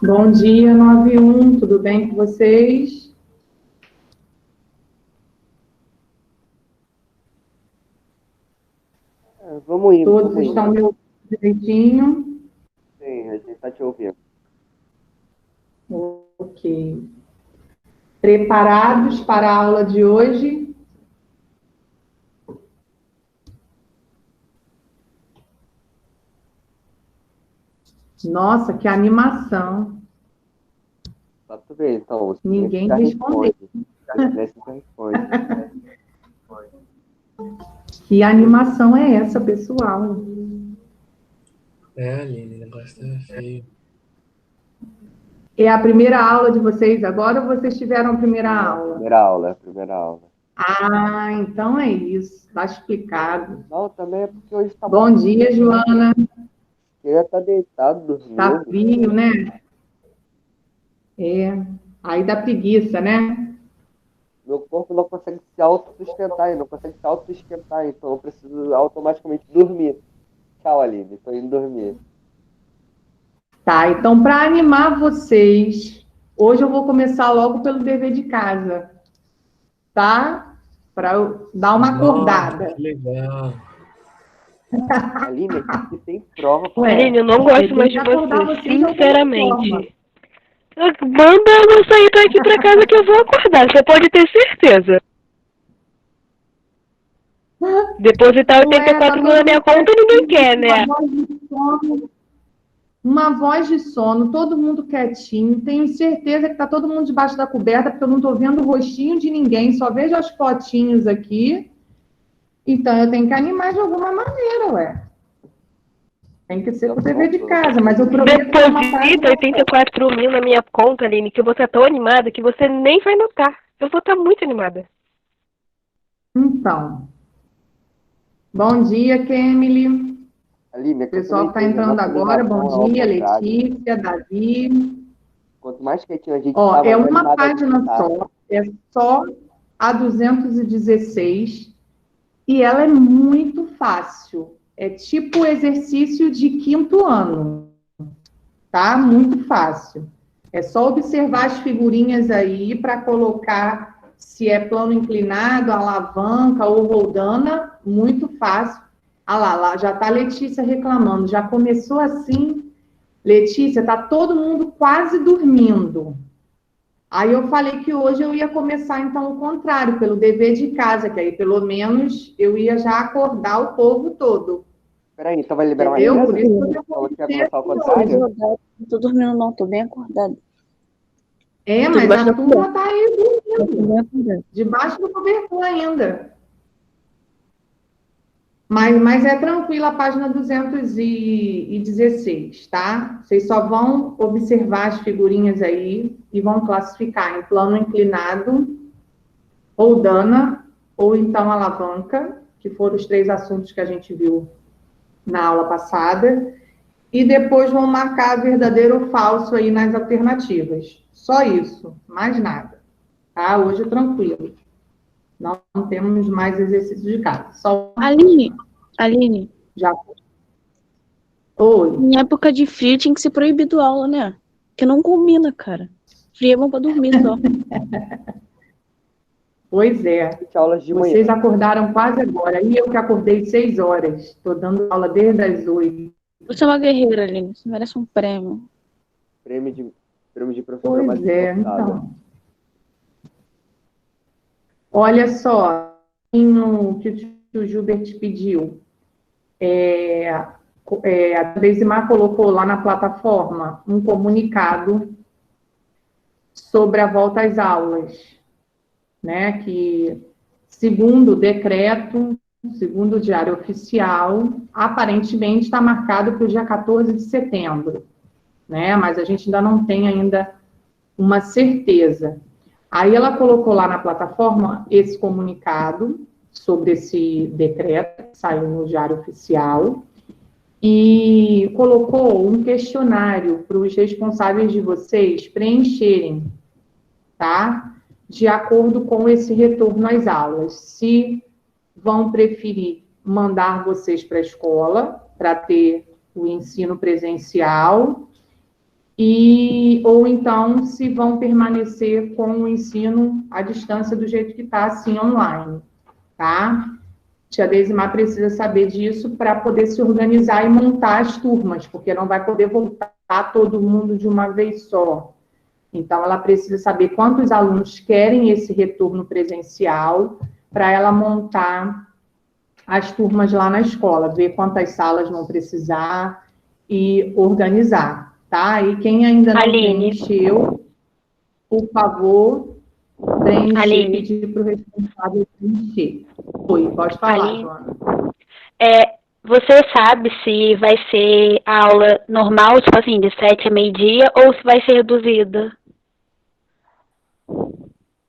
Bom dia, 91, tudo bem com vocês? Vamos indo. Todos estão me ouvindo direitinho? Sim, a gente está te ouvindo. Ok. Preparados para a aula de hoje? Nossa, que animação. Tá tudo bem, então. Ninguém respondeu. Responde. Que animação é essa, pessoal? Aline, o negócio tá feio. É a primeira aula de vocês agora ou vocês tiveram a primeira aula? Primeira aula. Ah, então é isso. Está explicado. Não, também é porque hoje tá Bom dia, Joana. Queria estar deitado, dormindo. Tá frio, né? É. Aí dá preguiça, né? Meu corpo não consegue se autossustentar, não consegue se autoesquentar, então eu preciso automaticamente dormir. Tchau, Aline, tô indo dormir. Tá, então para animar vocês, hoje eu vou começar logo pelo dever de casa, tá? Para eu dar uma acordada. Que legal. Aline, aqui tem prova. Aline, eu não gosto mais de acordar você, vocês de alguma sinceramente. Manda eu sair daqui pra casa que eu vou acordar, você pode ter certeza. Depositar 84 mil na minha conta ninguém quer, né? Uma voz de sono, todo mundo quietinho. Tenho certeza que tá todo mundo debaixo da coberta, porque eu não tô vendo o rostinho de ninguém, só vejo as fotinhos aqui. Então eu tenho que animar de alguma maneira, ué. Tem que ser pro dever de casa, mas eu prometo que Deposita 84 mil na minha conta, Aline, que eu vou estar tão animada que você nem vai notar. Eu vou estar muito animada. Então. Bom dia, Kemily. Aline, O pessoal que está entrando agora, bom dia, Letícia, Davi. Quanto mais quietinho a gente tá, é uma página só, é só a 216, e ela é muito fácil. É tipo exercício de 5º ano, tá? Muito fácil. É só observar as figurinhas aí para colocar se é plano inclinado, alavanca ou roldana, muito fácil. Ah lá, já está a Letícia reclamando, já começou assim. Letícia, tá todo mundo quase dormindo. Aí eu falei que hoje eu ia começar, então, o contrário, pelo dever de casa, que aí, pelo menos, eu ia já acordar o povo todo. Peraí, então vai liberar uma Entendeu? mesa? Por isso que eu Então quer começar o contrário? Não tô dormindo não, tô bem acordada. É, mas a turma tá aí dormindo. Debaixo do cobertor ainda. Mas é tranquilo a página 216, tá? Vocês só vão observar as figurinhas aí e vão classificar em plano inclinado, ou dana, ou então alavanca, que foram os 3 assuntos que a gente viu na aula passada, e depois vão marcar verdadeiro ou falso aí nas alternativas. Só isso, mais nada. Tá? Hoje é tranquilo. Não temos mais exercícios de casa. Só... Aline. Já. Oi. Em época de frio tinha que ser proibido aula, né? Porque não combina, cara. Frio é bom pra dormir só. Pois é. Vocês acordaram quase agora. E eu que acordei 6 horas. Estou dando aula desde as 8. Você é uma guerreira, Aline. Você merece um prêmio. Prêmio de professor mais Pois é, então. Olha só, no que o Gilbert pediu. A Deisimar colocou lá na plataforma um comunicado sobre a volta às aulas, né? Que, segundo o decreto, segundo o Diário Oficial, aparentemente está marcado para o dia 14 de setembro, né? Mas a gente ainda não tem ainda uma certeza. Aí ela colocou lá na plataforma esse comunicado sobre esse decreto que saiu no Diário Oficial e colocou um questionário para os responsáveis de vocês preencherem, tá? De acordo com esse retorno às aulas. Se vão preferir mandar vocês para a escola para ter o ensino presencial ou então se vão permanecer com o ensino à distância do jeito que está, assim, online, tá? Tia Deisimar precisa saber disso para poder se organizar e montar as turmas, porque não vai poder voltar todo mundo de uma vez só. Então, ela precisa saber quantos alunos querem esse retorno presencial para ela montar as turmas lá na escola, ver quantas salas vão precisar e organizar, tá? E quem ainda não preencheu, por favor, preencher, pedir para o responsável preencher. Oi, pode falar, Joana. Você sabe se vai ser aula normal, tipo assim, de 7 a meio-dia, ou se vai ser reduzida?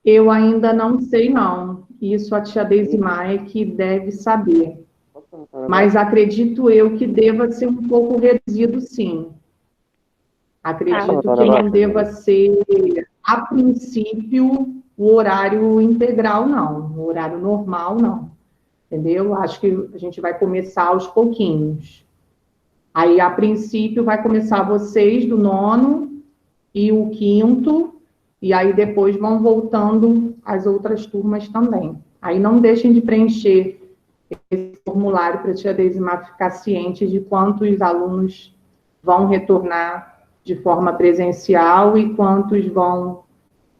Eu ainda não sei, não. Isso a tia Deisimar é que deve saber. Mas acredito eu que deva ser um pouco reduzido, sim. Acredito que não deva ser, a princípio, o horário integral, não. O horário normal, não. Entendeu? Acho que a gente vai começar aos pouquinhos. Aí, a princípio, vai começar vocês do 9º e o 5º, e aí depois vão voltando as outras turmas também. Aí não deixem de preencher esse formulário para a tia Deisimar ficar ciente de quantos alunos vão retornar de forma presencial e quantos vão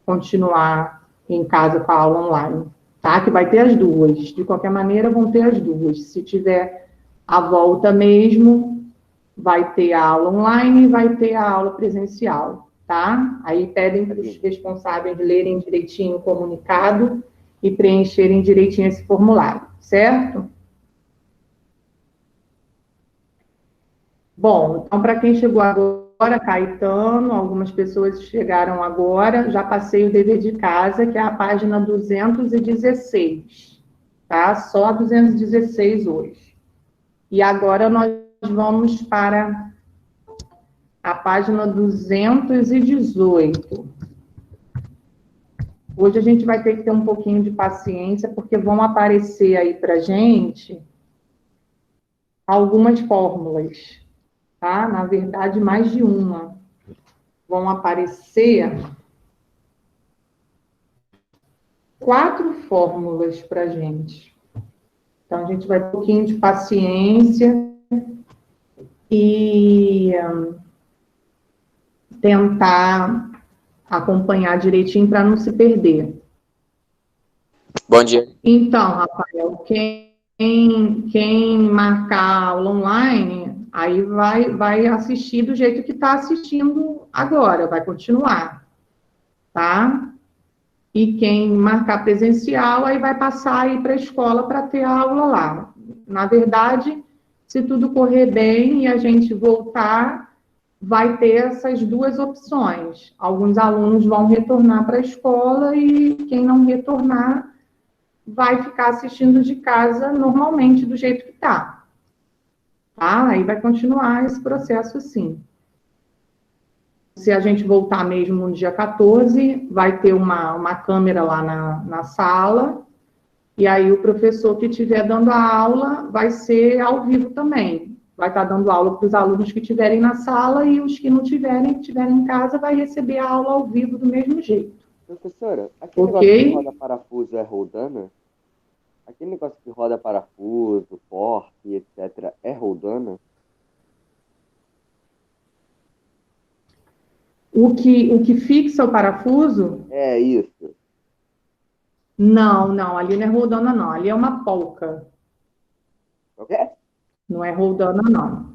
continuar em casa com a aula online. Tá? Que vai ter as duas. De qualquer maneira, vão ter as duas. Se tiver a volta mesmo, vai ter a aula online e vai ter a aula presencial. Tá? Aí pedem para os responsáveis lerem direitinho o comunicado e preencherem direitinho esse formulário, certo? Bom, então, para quem chegou agora, Caetano, algumas pessoas chegaram agora, já passei o dever de casa, que é a página 216, tá? Só 216 hoje. E agora nós vamos para a página 218. Hoje a gente vai ter que ter um pouquinho de paciência, porque vão aparecer aí para a gente algumas fórmulas, tá? Na verdade, mais de uma. Vão aparecer 4 fórmulas para a gente. Então, a gente vai ter um pouquinho de paciência e tentar acompanhar direitinho para não se perder. Bom dia. Então, Rafael, quem marcar a aula online, aí vai assistir do jeito que está assistindo agora, vai continuar, tá? E quem marcar presencial, aí vai passar aí para a escola para ter a aula lá. Na verdade, se tudo correr bem e a gente voltar, vai ter essas duas opções. Alguns alunos vão retornar para a escola e quem não retornar vai ficar assistindo de casa normalmente, do jeito que está. Tá? Aí vai continuar esse processo assim. Se a gente voltar mesmo no dia 14, vai ter uma câmera lá na sala, e aí o professor que estiver dando a aula vai ser ao vivo também. Vai estar dando aula para os alunos que estiverem na sala e os que não tiverem, que estiverem em casa, vai receber a aula ao vivo do mesmo jeito. Professora, aquele negócio que roda parafuso é roldana? Aquele negócio que roda parafuso, porte, etc., é roldana? O que fixa o parafuso? É isso. Não, ali não é roldana, não. Ali é uma polca. O quê? Não é roldana, não.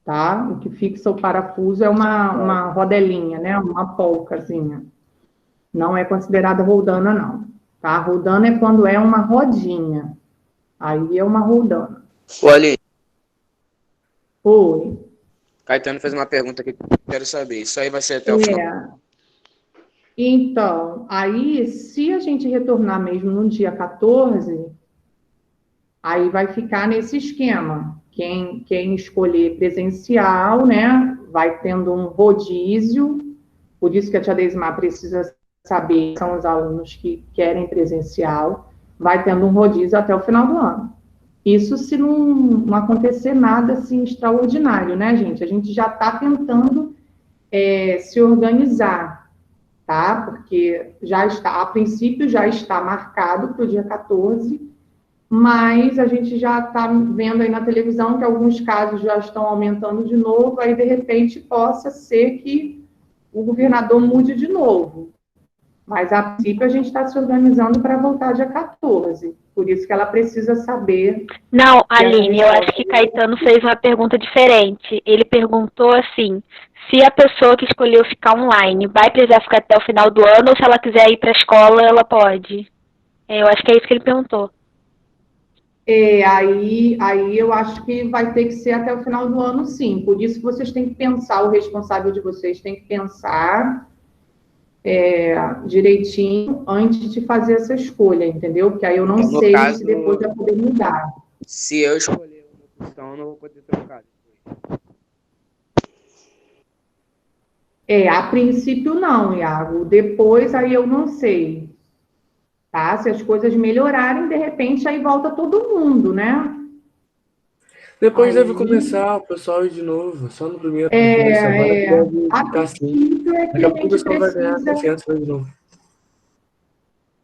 Tá? O que fixa o parafuso é uma rodelinha, né? Uma polcazinha. Não é considerada roldana, não. Tá? Roldana é quando é uma rodinha. Aí é uma roldana. Ô, Aline. Oi. Caetano fez uma pergunta que eu quero saber. Isso aí vai ser até o final? Então, aí, se a gente retornar mesmo no dia 14, aí vai ficar nesse esquema. Quem escolher presencial, né, vai tendo um rodízio, por isso que a tia Deisimar precisa saber, são os alunos que querem presencial, vai tendo um rodízio até o final do ano. Isso se não acontecer nada assim extraordinário, né, gente? A gente já está tentando se organizar, tá? Porque já está, a princípio já está marcado para o dia 14, mas a gente já está vendo aí na televisão que alguns casos já estão aumentando de novo, aí de repente possa ser que o governador mude de novo. Mas, a princípio, a gente está se organizando para voltar dia 14. Por isso que ela precisa saber... Não, Aline, eu acho que Caetano fez uma pergunta diferente. Ele perguntou assim, se a pessoa que escolheu ficar online vai precisar ficar até o final do ano, ou se ela quiser ir para a escola, ela pode. Eu acho que é isso que ele perguntou. Aí eu acho que vai ter que ser até o final do ano, sim. Por isso que vocês têm que pensar, o responsável de vocês tem que pensar... direitinho antes de fazer essa escolha, entendeu? Porque aí eu não No sei caso, se depois vai poder mudar. Se eu escolher uma opção, eu não vou poder trocar. A princípio não, Iago. Depois aí eu não sei. Tá? Se as coisas melhorarem, de repente aí volta todo mundo, né? Depois Aí- deve começar o pessoal ir de novo. Só no primeiro É, agora que deve A ficar assim. princípio é que Daqui a a pouco o gente pessoal vai ganhar precisa... confiança de novo.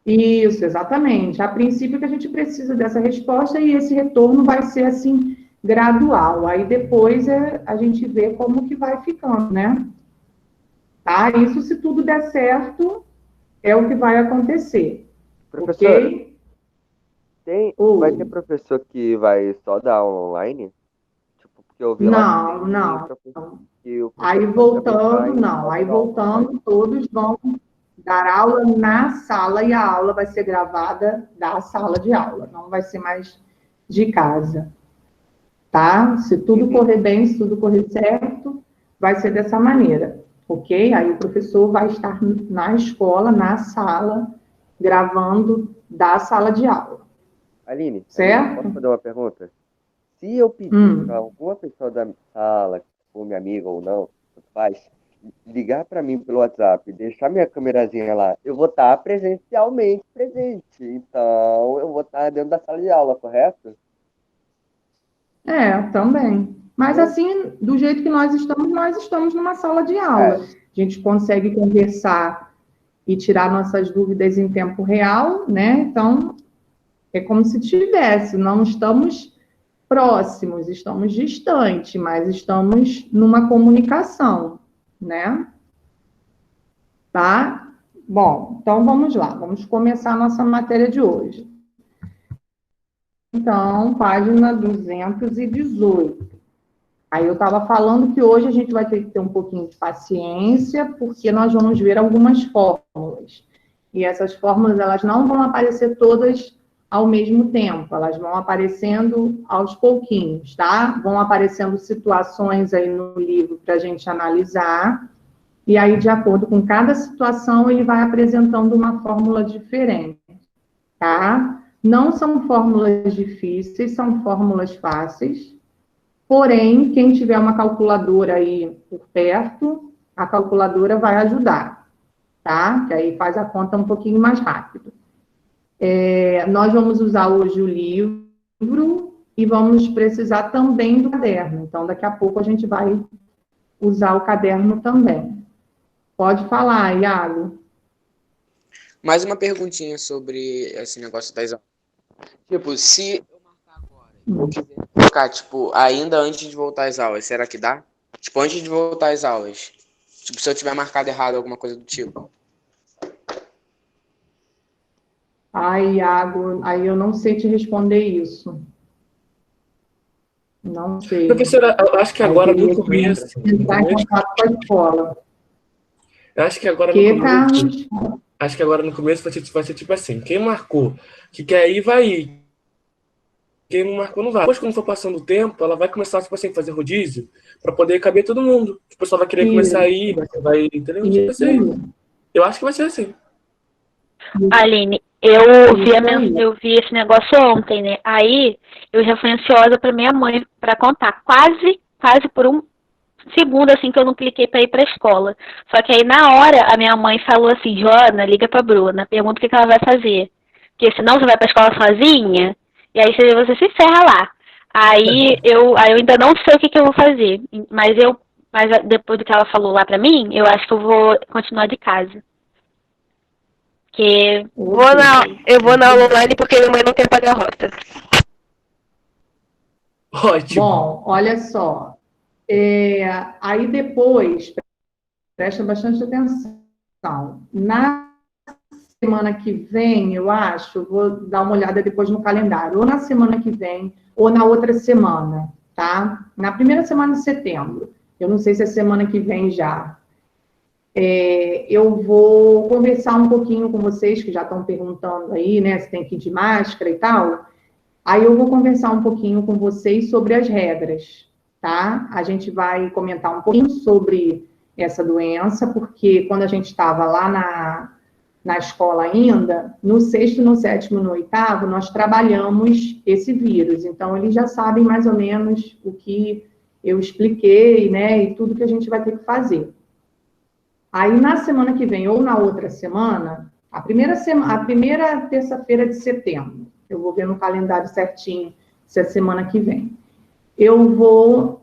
Isso, exatamente. A princípio que a gente precisa dessa resposta e esse retorno vai ser assim gradual. Aí depois a gente vê como que vai ficando, né? Tá? Isso, se tudo der certo, é o que vai acontecer. Professora, Ok? vai ter professor que vai só dar aula online? Tipo, porque eu vi lá que tem Não. professor que o Aí professor também voltando, vai não. só Aí dar aula online. voltando, todos vão dar aula na sala e a aula vai ser gravada da sala de aula. Não vai ser mais de casa. Tá? Se tudo correr bem, se tudo correr certo, vai ser dessa maneira. Ok? Aí o professor vai estar na escola, na sala, gravando da sala de aula. Aline, Certo? posso fazer uma pergunta? Se eu pedir para alguma pessoa da sala, ou minha amiga ou não, tanto faz, ligar para mim pelo WhatsApp, deixar minha câmerazinha lá, eu vou estar presencialmente presente. Então, eu vou estar dentro da sala de aula, correto? Também. Mas assim, do jeito que nós estamos numa sala de aula. A gente consegue conversar e tirar nossas dúvidas em tempo real, né? Então, é como se tivesse, não estamos próximos, estamos distantes, mas estamos numa comunicação, né? Tá? Bom, então vamos lá, vamos começar a nossa matéria de hoje. Então, página 218. Aí eu estava falando que hoje a gente vai ter que ter um pouquinho de paciência, porque nós vamos ver algumas fórmulas. E essas fórmulas, elas não vão aparecer todas ao mesmo tempo, elas vão aparecendo aos pouquinhos, tá? Vão aparecendo situações aí no livro para a gente analisar, e aí, de acordo com cada situação, ele vai apresentando uma fórmula diferente, tá? Não são fórmulas difíceis, são fórmulas fáceis. Porém, quem tiver uma calculadora aí por perto, a calculadora vai ajudar, tá? Que aí faz a conta um pouquinho mais rápido. Nós vamos usar hoje o livro e vamos precisar também do caderno. Então, daqui a pouco a gente vai usar o caderno também. Pode falar, Iago. Mais uma perguntinha sobre esse negócio das aulas. Tipo, se eu marcar agora, eu quiser colocar, tipo, ainda antes de voltar às aulas, será que dá? Tipo, antes de voltar às aulas. Tipo, se eu tiver marcado errado, alguma coisa do tipo. Ai, Iago, aí eu não sei te responder isso. Não sei. Professora, eu acho que agora no começo. Entrar em contato com a escola. Eu acho que agora no começo. Carlos? Acho que agora no começo vai ser tipo assim: quem marcou, que quer ir, vai ir. Quem não marcou, não vai. Depois, quando for passando o tempo, ela vai começar, tipo assim, fazer rodízio para poder caber todo mundo. O pessoal vai querer começar a ir, vai, entendeu? Tipo assim. Eu acho que vai ser assim. Aline, eu vi esse negócio ontem, né? Aí eu já fui ansiosa para minha mãe para contar. Quase por um segundo assim que eu não cliquei para ir para a escola. Só que aí na hora a minha mãe falou assim: Joana, liga para Bruna, pergunta o que ela vai fazer. Porque senão você vai para a escola sozinha. E aí você se ferra lá. Aí eu ainda não sei o que eu vou fazer. Mas depois do que ela falou lá pra mim, eu acho que eu vou continuar de casa. Porque Eu vou na aula online porque minha mãe não quer pagar a rota. Ótimo. Bom, olha só. Aí depois, presta bastante atenção. Na semana que vem, eu acho, vou dar uma olhada depois no calendário, ou na semana que vem, ou na outra semana, tá? Na primeira semana de setembro. Eu não sei se é semana que vem já. Eu vou conversar um pouquinho com vocês, que já estão perguntando aí, né, se tem que ir de máscara e tal. Aí eu vou conversar um pouquinho com vocês sobre as regras, tá? A gente vai comentar um pouquinho sobre essa doença, porque quando a gente estava lá na escola ainda, no 6º, no 7º, no 8º, nós trabalhamos esse vírus. Então, eles já sabem mais ou menos o que eu expliquei, né, e tudo que a gente vai ter que fazer. Aí, na semana que vem, ou na outra semana, a primeira terça-feira de setembro, eu vou ver no calendário certinho se é semana que vem, eu vou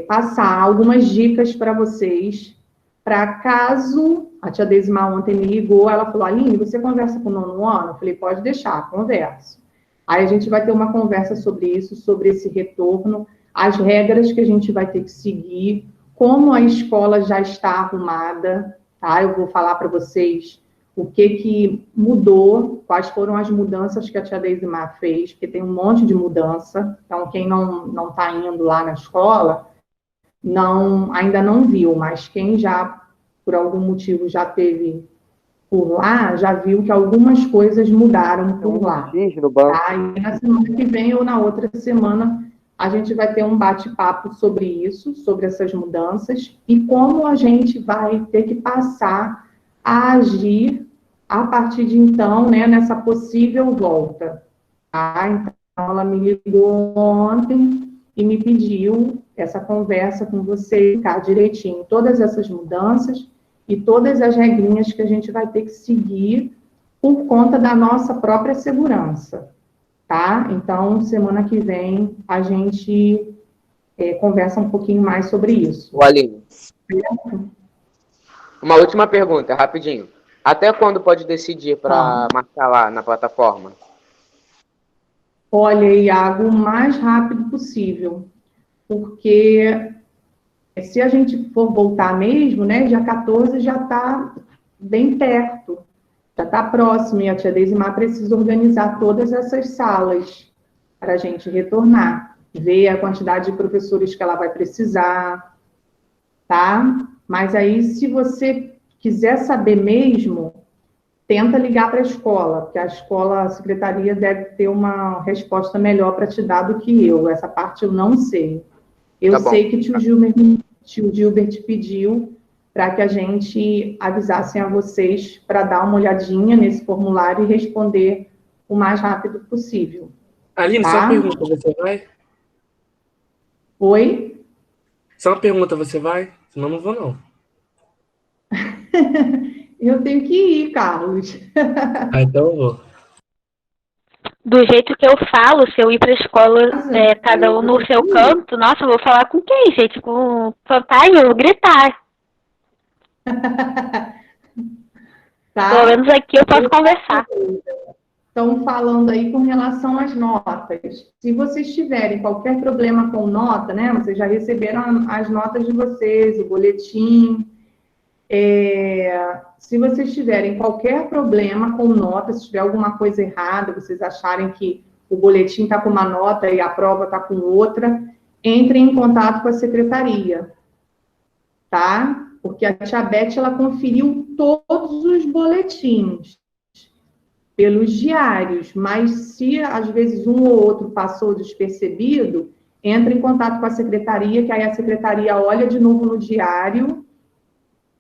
passar algumas dicas para vocês, para caso, a tia Deisma ontem me ligou, ela falou, Aline, você conversa com o 9º ano? Eu falei, pode deixar, converso. Aí a gente vai ter uma conversa sobre isso, sobre esse retorno, as regras que a gente vai ter que seguir, como a escola já está arrumada, tá? Eu vou falar para vocês o que mudou, quais foram as mudanças que a tia Deisma fez, porque tem um monte de mudança, então quem não está indo lá na escola, ainda não viu, mas quem já, por algum motivo, já teve por lá, já viu que algumas coisas mudaram por lá. Tá? E na semana que vem ou na outra semana, a gente vai ter um bate-papo sobre isso, sobre essas mudanças, e como a gente vai ter que passar a agir a partir de então, né, nessa possível volta. Tá? Então, ela me ligou ontem e me pediu essa conversa com você, ficar direitinho todas essas mudanças e todas as regrinhas que a gente vai ter que seguir por conta da nossa própria segurança, tá? Então, semana que vem, a gente conversa um pouquinho mais sobre isso. Aline, uma última pergunta, rapidinho. Até quando pode decidir para marcar lá na plataforma? Olha, Iago, o mais rápido possível, porque se a gente for voltar mesmo, né, dia 14 já está bem perto, já está próximo, e a tia Deisma precisa organizar todas essas salas para a gente retornar, ver a quantidade de professores que ela vai precisar, tá? Mas aí, se você quiser saber mesmo, tenta ligar para a escola, porque a secretaria deve ter uma resposta melhor para te dar do que eu. Essa parte eu não sei. Eu sei que tio Gilbert pediu para que a gente avisasse a vocês para dar uma olhadinha nesse formulário e responder o mais rápido possível. Aline, tá? Só uma pergunta, você vai? Oi? Só uma pergunta, você vai? Senão não vou, não. Eu tenho que ir, Carlos. Então eu vou. Do jeito que eu falo, se eu ir pra escola, cada um no seu canto, nossa, eu vou falar com quem, gente? Com o fantasma, eu vou gritar. Tá? Pelo menos aqui eu posso conversar. Estão falando aí com relação às notas. Se vocês tiverem qualquer problema com nota, né? Vocês já receberam as notas de vocês, o boletim. Se vocês tiverem qualquer problema com nota, se tiver alguma coisa errada, vocês acharem que o boletim está com uma nota e a prova está com outra, entrem em contato com a secretaria, tá? Porque a tia Beth, ela conferiu todos os boletins pelos diários, mas se às vezes um ou outro passou despercebido, entra em contato com a secretaria, que aí a secretaria olha de novo no diário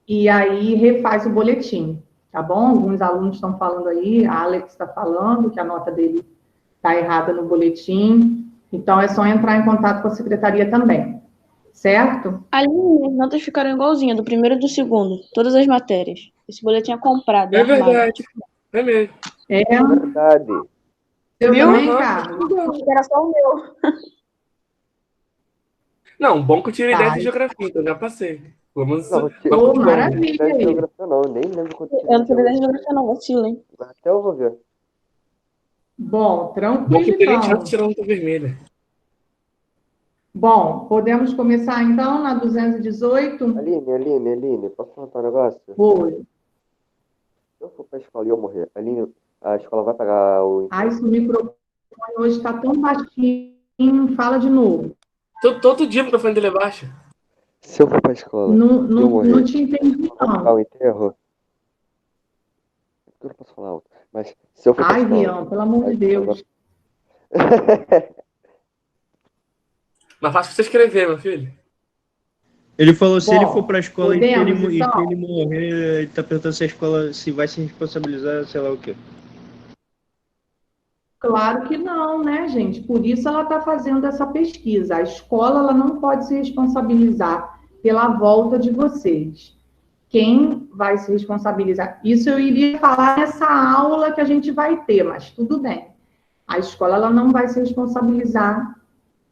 e aí refaz o boletim, tá bom? Alguns alunos estão falando aí, a Alex está falando que a nota dele está errada no boletim, então é só entrar em contato com a secretaria também, certo? Ali, as notas ficaram igualzinhas, do primeiro e do segundo, todas as matérias. Esse boletim é comprado, É armado. verdade, é mesmo. É verdade. Eu Viu? também, Aham. Carlos. Era só o meu. Não, bom que eu tirei Tá. 10 de geografia, então já passei. Vamos, Não, vamos Ô, de bom. maravilha Não é aí. geografia, não. Nem lembro quanto Eu não tirei 10 de geografia, não, vacila, hein? Até eu vou ver. Bom, Bom tranquilo que eu tenho nem chance de então. tirar nota vermelha. Bom, podemos começar então na 218? Aline, posso contar um negócio? Oi. Se eu for pra escola e eu morrer, Aline, a escola vai pagar o Ai, enterro? esse microfone hoje está tão baixinho. Fala de novo. Todo dia o microfone dele é baixo. Se eu for pra escola Não, e eu não, morrer, não te entendi, vai pagar não. o enterro? Eu não posso falar alto. Mas se eu for pra Ai, escola, Rian, pelo amor a de escola Deus. Mas fácil você escrever, meu filho. Ele falou, se ele for Bom, pra escola podemos, e então? se ele morrer, ele tá perguntando se a escola se vai se responsabilizar, sei lá o quê. Claro que não, né, gente? Por isso ela está fazendo essa pesquisa. A escola ela não pode se responsabilizar pela volta de vocês. Quem vai se responsabilizar? Isso eu iria falar nessa aula que a gente vai ter, mas tudo bem. A escola ela não vai se responsabilizar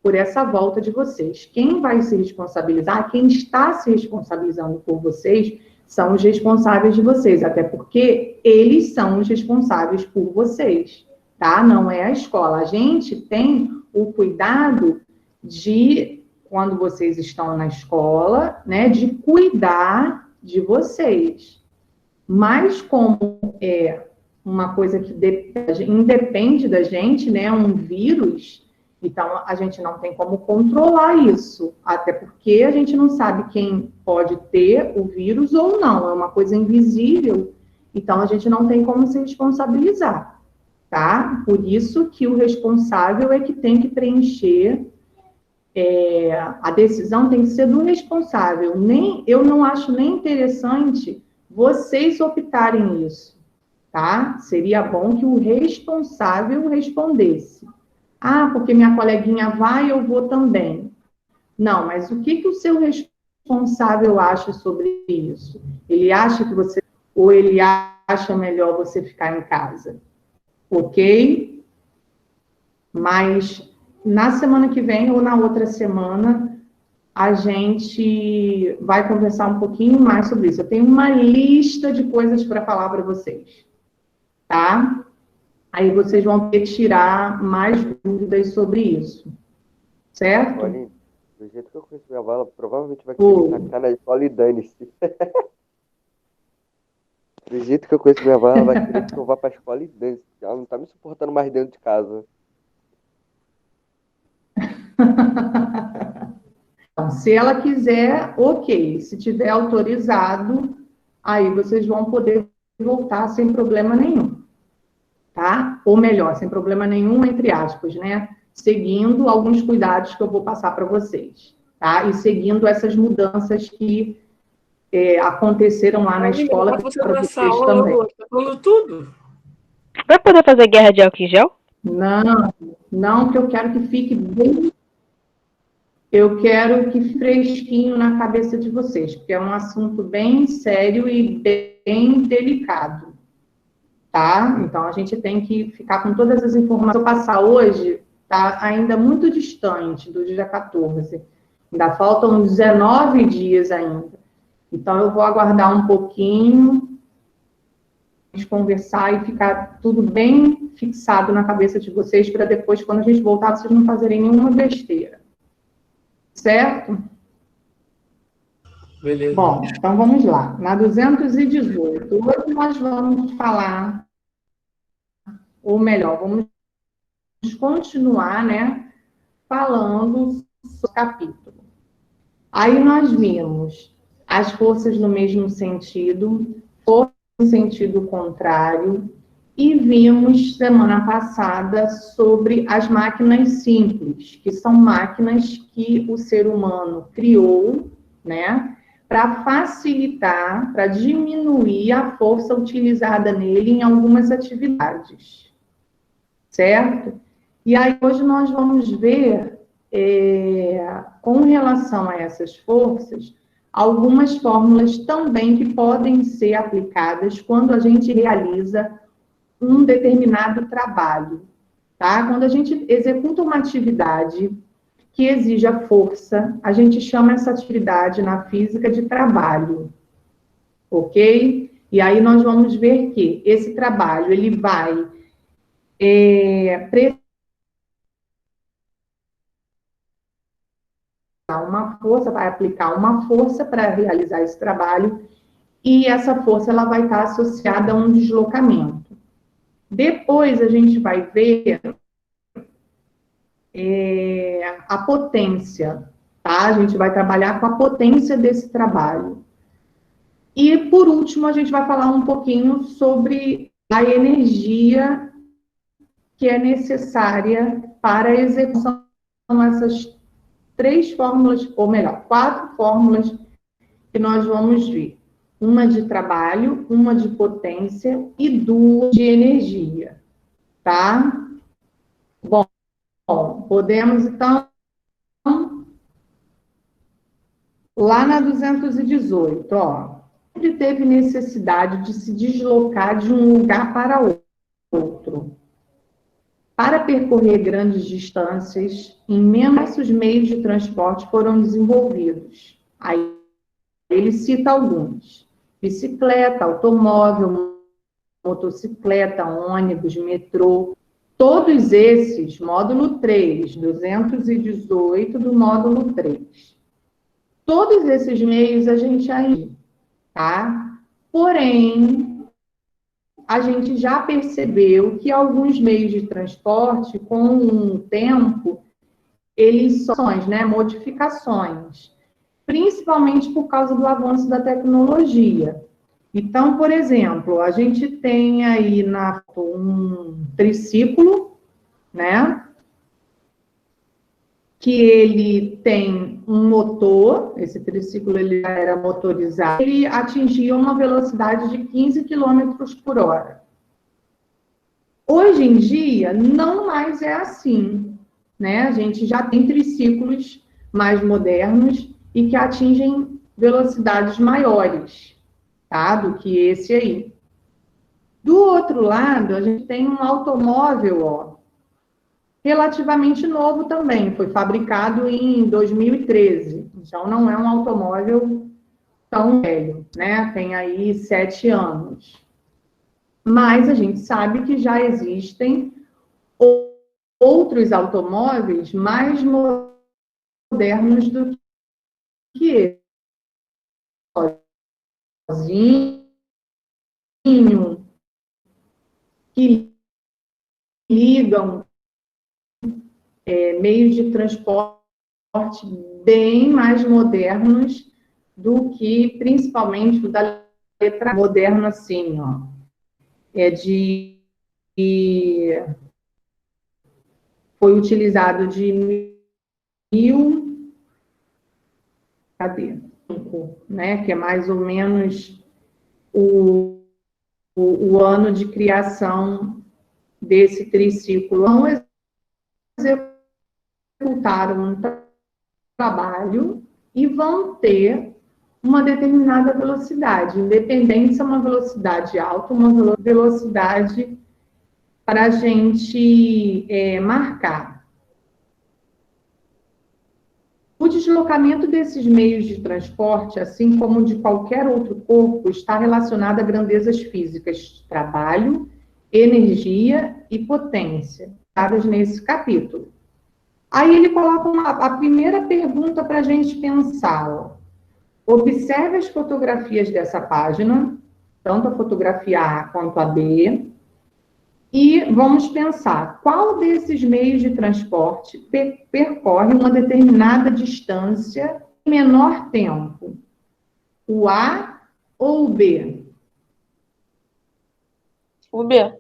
por essa volta de vocês. Quem vai se responsabilizar, quem está se responsabilizando por vocês, são os responsáveis de vocês, até porque eles são os responsáveis por vocês, tá? Não é a escola. A gente tem o cuidado de, quando vocês estão na escola, né, de cuidar de vocês. Mas como é uma coisa que independe da gente, né, um vírus, então a gente não tem como controlar isso, até porque a gente não sabe quem pode ter o vírus ou não, é uma coisa invisível, então a gente não tem como se responsabilizar, tá? Por isso que o responsável é que tem que preencher, a decisão tem que ser do responsável. Eu não acho nem interessante vocês optarem isso, tá? Seria bom que o responsável respondesse. Ah, porque minha coleguinha vai, eu vou também. Não, mas o que o seu responsável acha sobre isso? Ele acha que você, ou ele acha melhor você ficar em casa? Ok? Mas na semana que vem ou na outra semana, a gente vai conversar um pouquinho mais sobre isso. Eu tenho uma lista de coisas para falar para vocês, tá? Aí vocês vão ter que tirar mais dúvidas sobre isso, certo? Aline, do jeito que eu conheço minha avó, ela provavelmente vai querer me tacar na escola e dane-se. Do jeito que eu conheço minha avó, ela vai querer que eu vá pra escola e dane-se. Ela não tá me suportando mais dentro de casa. Então, se ela quiser, ok. Se tiver autorizado, aí vocês vão poder voltar sem problema nenhum, tá? Ou melhor, sem problema nenhum, entre aspas, né? Seguindo alguns cuidados que eu vou passar para vocês, tá? E seguindo essas mudanças que aconteceram lá na escola Mas você para nessa vocês também. aula, tá falando tudo. Vai poder fazer guerra de álcool em gel? Não, porque eu quero que fique bem. Eu quero que fresquinho na cabeça de vocês, porque é um assunto bem sério e bem delicado, tá? Então a gente tem que ficar com todas as informações. Se eu passar hoje, tá ainda muito distante do dia 14. Ainda faltam 19 dias ainda. Então eu vou aguardar um pouquinho, conversar e ficar tudo bem fixado na cabeça de vocês, para depois, quando a gente voltar, vocês não fazerem nenhuma besteira. Certo? Beleza. Bom, então vamos lá. Na 218, hoje nós vamos falar, ou melhor, vamos continuar, né, falando sobre o capítulo. Aí nós vimos as forças no mesmo sentido, forças no sentido contrário, e vimos semana passada sobre as máquinas simples, que são máquinas que o ser humano criou, né, para facilitar, para diminuir a força utilizada nele em algumas atividades, certo? E aí hoje nós vamos ver, com relação a essas forças, algumas fórmulas também que podem ser aplicadas quando a gente realiza um determinado trabalho, tá? Quando a gente executa uma atividade que exija força, a gente chama essa atividade na física de trabalho, ok? E aí nós vamos ver que esse trabalho, ele vai precisar uma força, vai aplicar uma força para realizar esse trabalho, e essa força ela vai estar associada a um deslocamento. Depois a gente vai ver a potência, tá? A gente vai trabalhar com a potência desse trabalho. E, por último, a gente vai falar um pouquinho sobre a energia que é necessária para a execução dessas 3 fórmulas, ou melhor, 4 fórmulas que nós vamos ver. Uma de trabalho, uma de potência e 2 de energia, tá? Bom, podemos, então, lá na 218, ó, sempre teve necessidade de se deslocar de um lugar para outro. Para percorrer grandes distâncias, imensos meios de transporte foram desenvolvidos. Aí ele cita alguns: bicicleta, automóvel, motocicleta, ônibus, metrô. Todos esses, módulo 3, 218 do módulo 3. Todos esses meios a gente ainda, tá? Porém, a gente já percebeu que alguns meios de transporte, com o tempo, eles são, né, modificações, principalmente por causa do avanço da tecnologia. Então, por exemplo, a gente tem aí um triciclo, né, que ele tem um motor, esse triciclo ele já era motorizado, ele atingia uma velocidade de 15 km por hora. Hoje em dia, não mais é assim, né? A gente já tem triciclos mais modernos e que atingem velocidades maiores, tá? Do que esse aí. Do outro lado, a gente tem um automóvel, ó, relativamente novo também, foi fabricado em 2013, então não é um automóvel tão velho, né? Tem aí 7 anos. Mas a gente sabe que já existem outros automóveis mais modernos do que esse. Sozinho, que ligam meios de transporte bem mais modernos do que, principalmente, o da letra moderna, assim, ó. Foi utilizado de né, que é mais ou menos o ano de criação desse triciclo. Não executaram um trabalho e vão ter uma determinada velocidade, independente se é uma velocidade alta, uma velocidade para a gente marcar. O deslocamento desses meios de transporte, assim como de qualquer outro corpo, está relacionado a grandezas físicas, trabalho, energia e potência, dadas nesse capítulo. Aí ele coloca a primeira pergunta para a gente pensar. Ó. Observe as fotografias dessa página, tanto a fotografia A quanto a B, e vamos pensar, qual desses meios de transporte percorre uma determinada distância em menor tempo? O A ou o B? O B.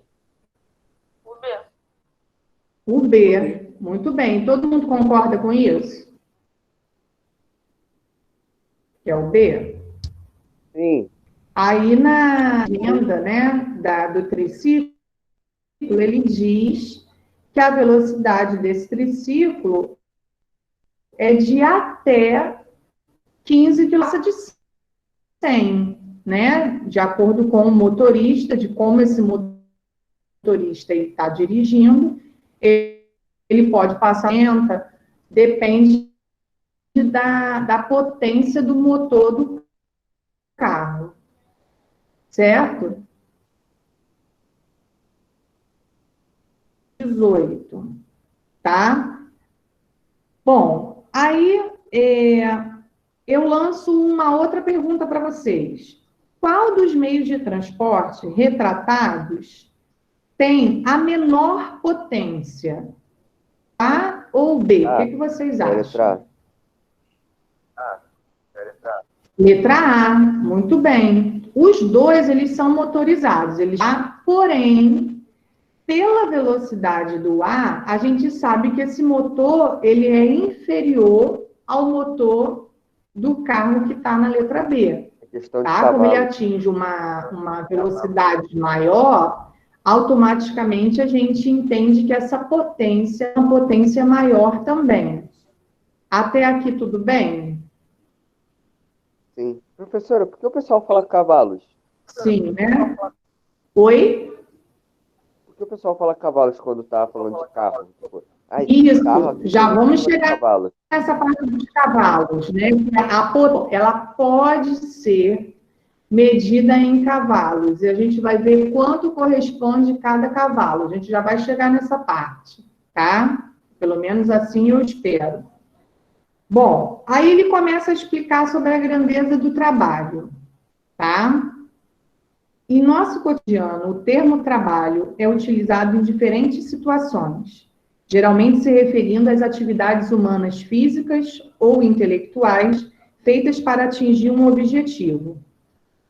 O B. Muito bem. Todo mundo concorda com isso? Que é o B? Sim. Aí na agenda, né, do triciclo, ele diz que a velocidade desse triciclo é de até 15 km de 100, né? De acordo com o motorista, de como esse motorista está dirigindo, ele pode passar lenta, depende da potência do motor do carro, certo? 18, tá? Bom, aí eu lanço uma outra pergunta para vocês. Qual dos meios de transporte retratados tem a menor potência? A ou B? O que vocês acham? Letra A, muito bem. Os dois, eles são motorizados, porém, pela velocidade do A, a gente sabe que esse motor, ele é inferior ao motor do carro que está na letra B. Tá? Como ele atinge uma velocidade maior, automaticamente a gente entende que essa potência é uma potência maior também. Até aqui tudo bem? Sim. Professora, por que o pessoal fala cavalos? Sim, né? Oi? Por que o pessoal fala cavalos quando tá falando de carro? Isso, carro, já vamos chegar nessa parte dos cavalos, né? Ela pode ser medida em cavalos, e a gente vai ver quanto corresponde cada cavalo. A gente já vai chegar nessa parte, tá? Pelo menos assim eu espero. Bom, aí ele começa a explicar sobre a grandeza do trabalho, tá? Em nosso cotidiano, o termo trabalho é utilizado em diferentes situações, geralmente se referindo às atividades humanas físicas ou intelectuais feitas para atingir um objetivo.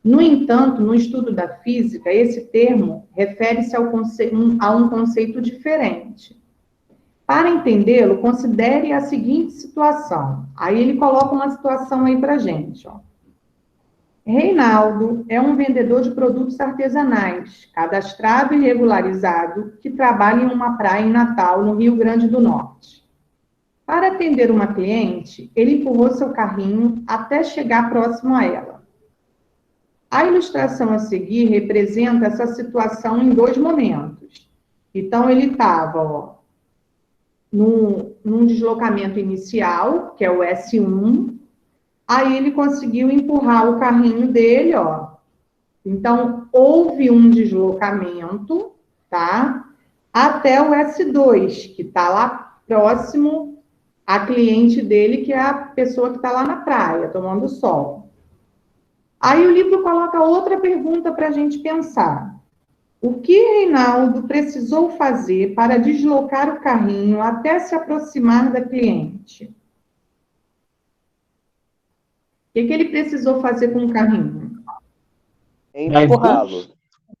No entanto, no estudo da física, esse termo refere-se a um conceito diferente. Para entendê-lo, considere a seguinte situação. Aí ele coloca uma situação aí para a gente, ó. Reinaldo é um vendedor de produtos artesanais, cadastrado e regularizado, que trabalha em uma praia em Natal, no Rio Grande do Norte. Para atender uma cliente, ele empurrou seu carrinho até chegar próximo a ela. A ilustração a seguir representa essa situação em dois momentos. Então, ele estava num deslocamento inicial, que é o S1, aí ele conseguiu empurrar o carrinho dele, ó. Então, houve um deslocamento, tá? Até o S2, que está lá próximo à cliente dele, que é a pessoa que está lá na praia, tomando sol. Aí o livro coloca outra pergunta para a gente pensar. O que Reinaldo precisou fazer para deslocar o carrinho até se aproximar da cliente? O que ele precisou fazer com o carrinho? Empurrá-lo.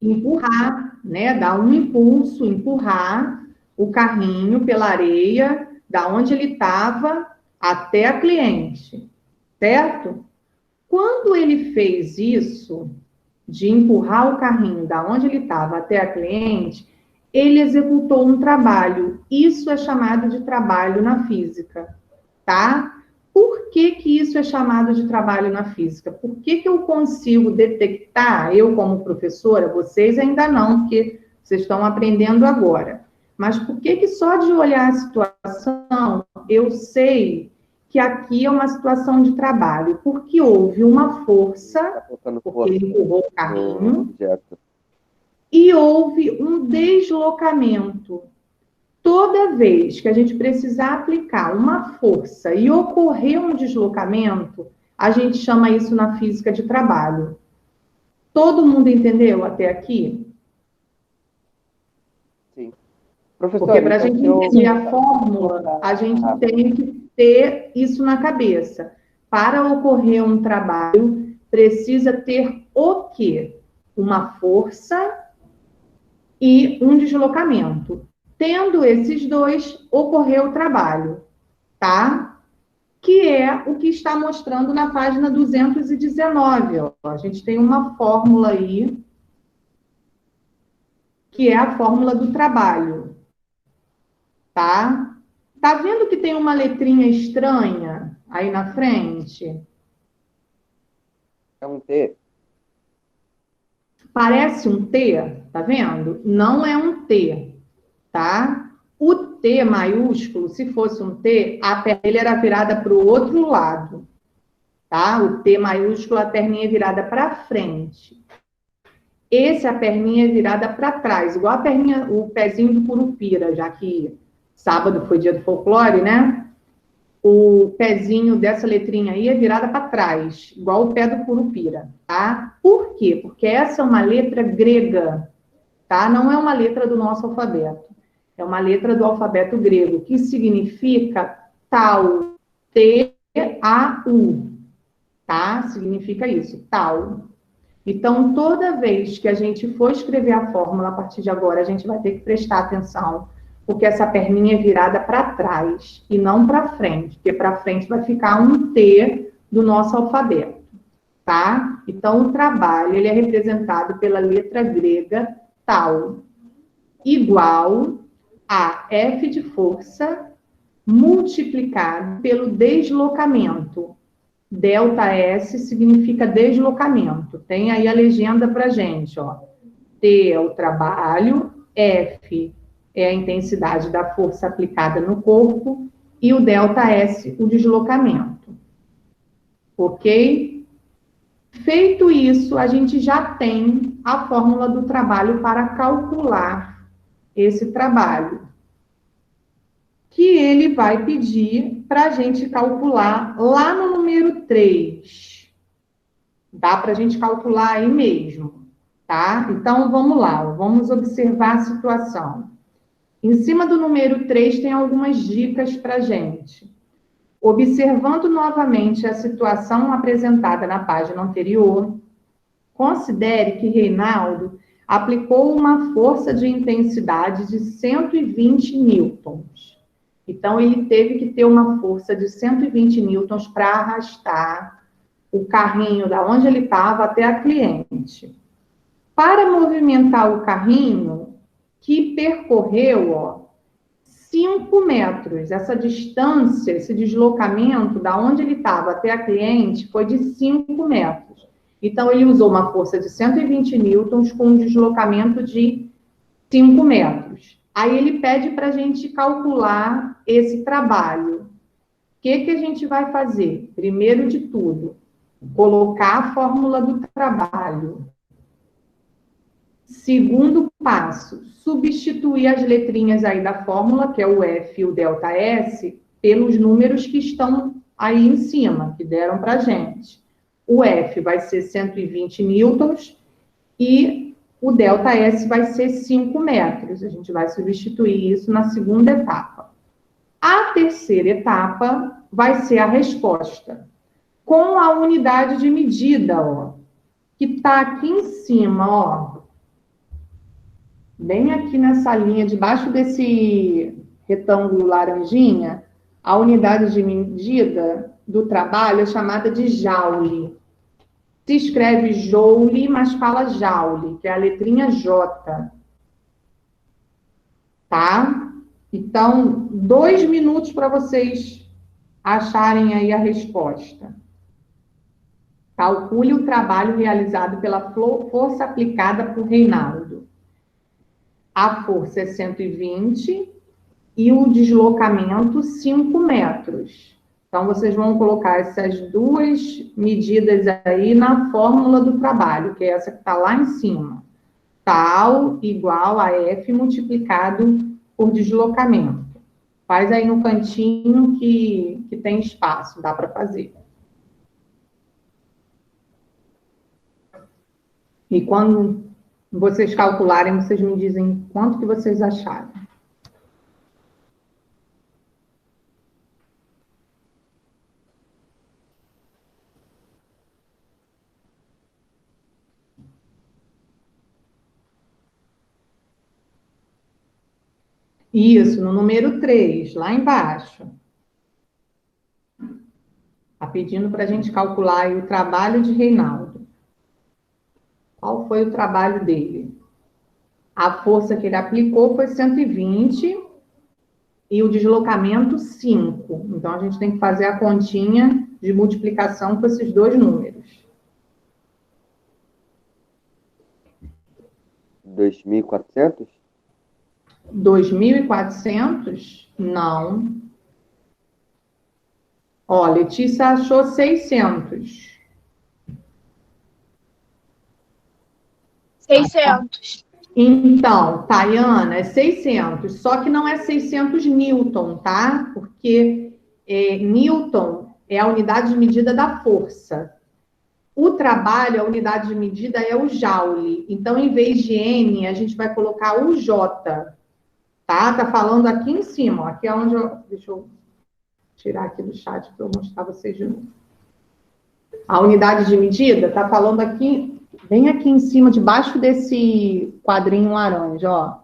Empurrar, né? Dar um impulso, empurrar o carrinho pela areia, da onde ele estava até a cliente, certo? Quando ele fez isso, de empurrar o carrinho da onde ele estava até a cliente, ele executou um trabalho. Isso é chamado de trabalho na física, tá? Por que isso é chamado de trabalho na física? Por que eu consigo detectar, eu como professora, vocês ainda não, porque vocês estão aprendendo agora, mas por que só de olhar a situação, eu sei que aqui é uma situação de trabalho? Porque houve uma força, porque ele empurrou o carrinho, e houve um deslocamento. Toda vez que a gente precisar aplicar uma força e ocorrer um deslocamento, a gente chama isso na física de trabalho. Todo mundo entendeu até aqui? Sim. Professor, porque para a gente entender a fórmula, a gente tem que ter isso na cabeça. Para ocorrer um trabalho, precisa ter o quê? Uma força e um deslocamento. Tendo esses dois, ocorreu o trabalho, tá? Que é o que está mostrando na página 219. Ó. A gente tem uma fórmula aí, que é a fórmula do trabalho, tá? Tá vendo que tem uma letrinha estranha aí na frente? É um T. Parece um T, tá vendo? Não é um T, tá? O T maiúsculo, se fosse um T, a perna dele era virada para o outro lado, tá? O T maiúsculo, a perninha virada para frente. Esse, a perninha virada para trás, igual a perninha, o pezinho do Curupira, já que sábado foi dia do folclore, né? O pezinho dessa letrinha aí é virada para trás, igual o pé do Curupira, tá? Por quê? Porque essa é uma letra grega, tá? Não é uma letra do nosso alfabeto. É uma letra do alfabeto grego, que significa tau, T-A-U, tá? Significa isso, tau. Então, toda vez que a gente for escrever a fórmula, a partir de agora, a gente vai ter que prestar atenção, porque essa perninha é virada para trás e não para frente, porque para frente vai ficar um T do nosso alfabeto, tá? Então, o trabalho, ele é representado pela letra grega tau, igual a F de força multiplicado pelo deslocamento. Delta S significa deslocamento. Tem aí a legenda para gente, ó. T é o trabalho, F é a intensidade da força aplicada no corpo e o delta S, o deslocamento. Ok? Feito isso, a gente já tem a fórmula do trabalho para calcular esse trabalho, que ele vai pedir para a gente calcular lá no número 3. Dá para a gente calcular aí mesmo, tá? Então, vamos lá, vamos observar a situação. Em cima do número 3 tem algumas dicas para a gente. Observando novamente a situação apresentada na página anterior, considere que Reinaldo aplicou uma força de intensidade de 120 newtons. Então, ele teve que ter uma força de 120 newtons para arrastar o carrinho da onde ele estava até a cliente. Para movimentar o carrinho, que percorreu, ó, 5 metros. Essa distância, esse deslocamento da onde ele estava até a cliente foi de 5 metros. Então, ele usou uma força de 120 newtons com um deslocamento de 5 metros. Aí, ele pede para a gente calcular esse trabalho. O que a gente vai fazer? Primeiro de tudo, colocar a fórmula do trabalho. Segundo passo, substituir as letrinhas aí da fórmula, que é o F e o delta S, pelos números que estão aí em cima, que deram para a gente. O F vai ser 120 newtons e o delta S vai ser 5 metros. A gente vai substituir isso na segunda etapa. A terceira etapa vai ser a resposta, com a unidade de medida, ó, que está aqui em cima, ó. Bem aqui nessa linha, debaixo desse retângulo laranjinha, a unidade de medida do trabalho é chamada de joule. Se escreve joule, mas fala joule, que é a letrinha J. Tá? Então, 2 minutos para vocês acharem aí a resposta. Calcule o trabalho realizado pela força aplicada por Reinaldo. A força é 120 e o deslocamento 5 metros. Então, vocês vão colocar essas duas medidas aí na fórmula do trabalho, que é essa que está lá em cima. Tal igual a F multiplicado por deslocamento. Faz aí no cantinho que tem espaço, dá para fazer. E quando vocês calcularem, vocês me dizem quanto que vocês acharam. Isso, no número 3, lá embaixo. Está pedindo para a gente calcular aí o trabalho de Reinaldo. Qual foi o trabalho dele? A força que ele aplicou foi 120 e o deslocamento 5. Então, a gente tem que fazer a continha de multiplicação com esses dois números. 2.400? 2.400? Não. Ó, Letícia achou 600. 600. Então, Tayana, é 600. Só que não é 600 Newton, tá? Porque Newton é a unidade de medida da força. O trabalho, a unidade de medida é o Joule. Então, em vez de N, a gente vai colocar o J. Tá? Tá falando aqui em cima. Ó. Aqui é onde eu... Deixa eu tirar aqui do chat para eu mostrar vocês de novo. A unidade de medida tá falando aqui, bem aqui em cima, debaixo desse quadrinho laranja, ó.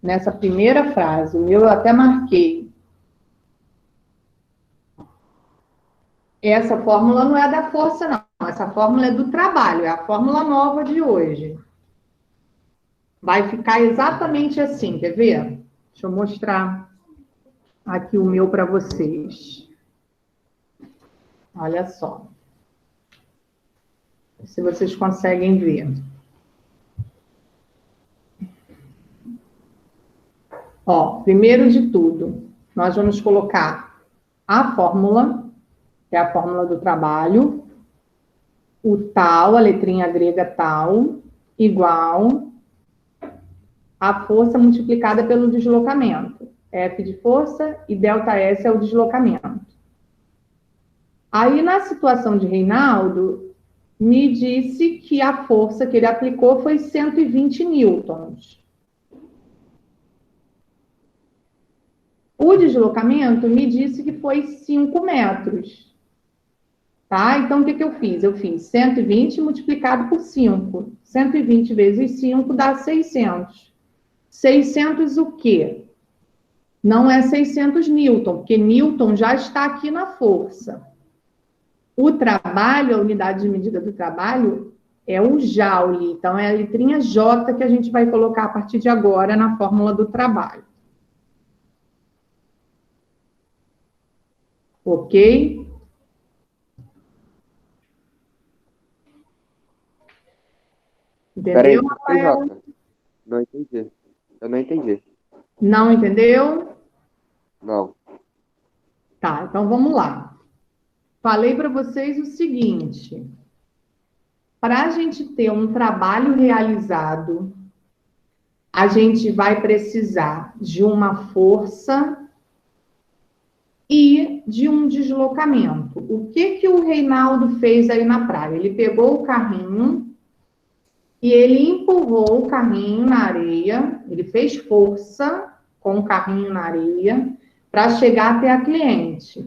Nessa primeira frase. O meu eu até marquei. Essa fórmula não é da força, não. Essa fórmula é do trabalho. É a fórmula nova de hoje. Vai ficar exatamente assim, quer ver? Deixa eu mostrar aqui o meu para vocês. Olha só. Se vocês conseguem ver. Ó, primeiro de tudo, nós vamos colocar a fórmula, que é a fórmula do trabalho, o tal, a letrinha grega tal, igual a força multiplicada pelo deslocamento. F de força e ΔS é o deslocamento. Aí, na situação de Reinaldo, me disse que a força que ele aplicou foi 120 newtons. O deslocamento me disse que foi 5 metros. Tá? Então, o que eu fiz? Eu fiz 120 multiplicado por 5. 120 vezes 5 dá 600. 600 o quê? Não é 600 newton, porque newton já está aqui na força. O trabalho, a unidade de medida do trabalho, é o joule. Então, é a letrinha J que a gente vai colocar a partir de agora na fórmula do trabalho. Ok? Entendeu, Rafael? Não entendi. Eu não entendi. Não entendeu? Não. Tá, então vamos lá. Falei para vocês o seguinte. Para a gente ter um trabalho realizado, a gente vai precisar de uma força e de um deslocamento. O que o Reinaldo fez aí na praia? Ele pegou o carrinho e ele empurrou o carrinho na areia, ele fez força com o carrinho na areia para chegar até a cliente.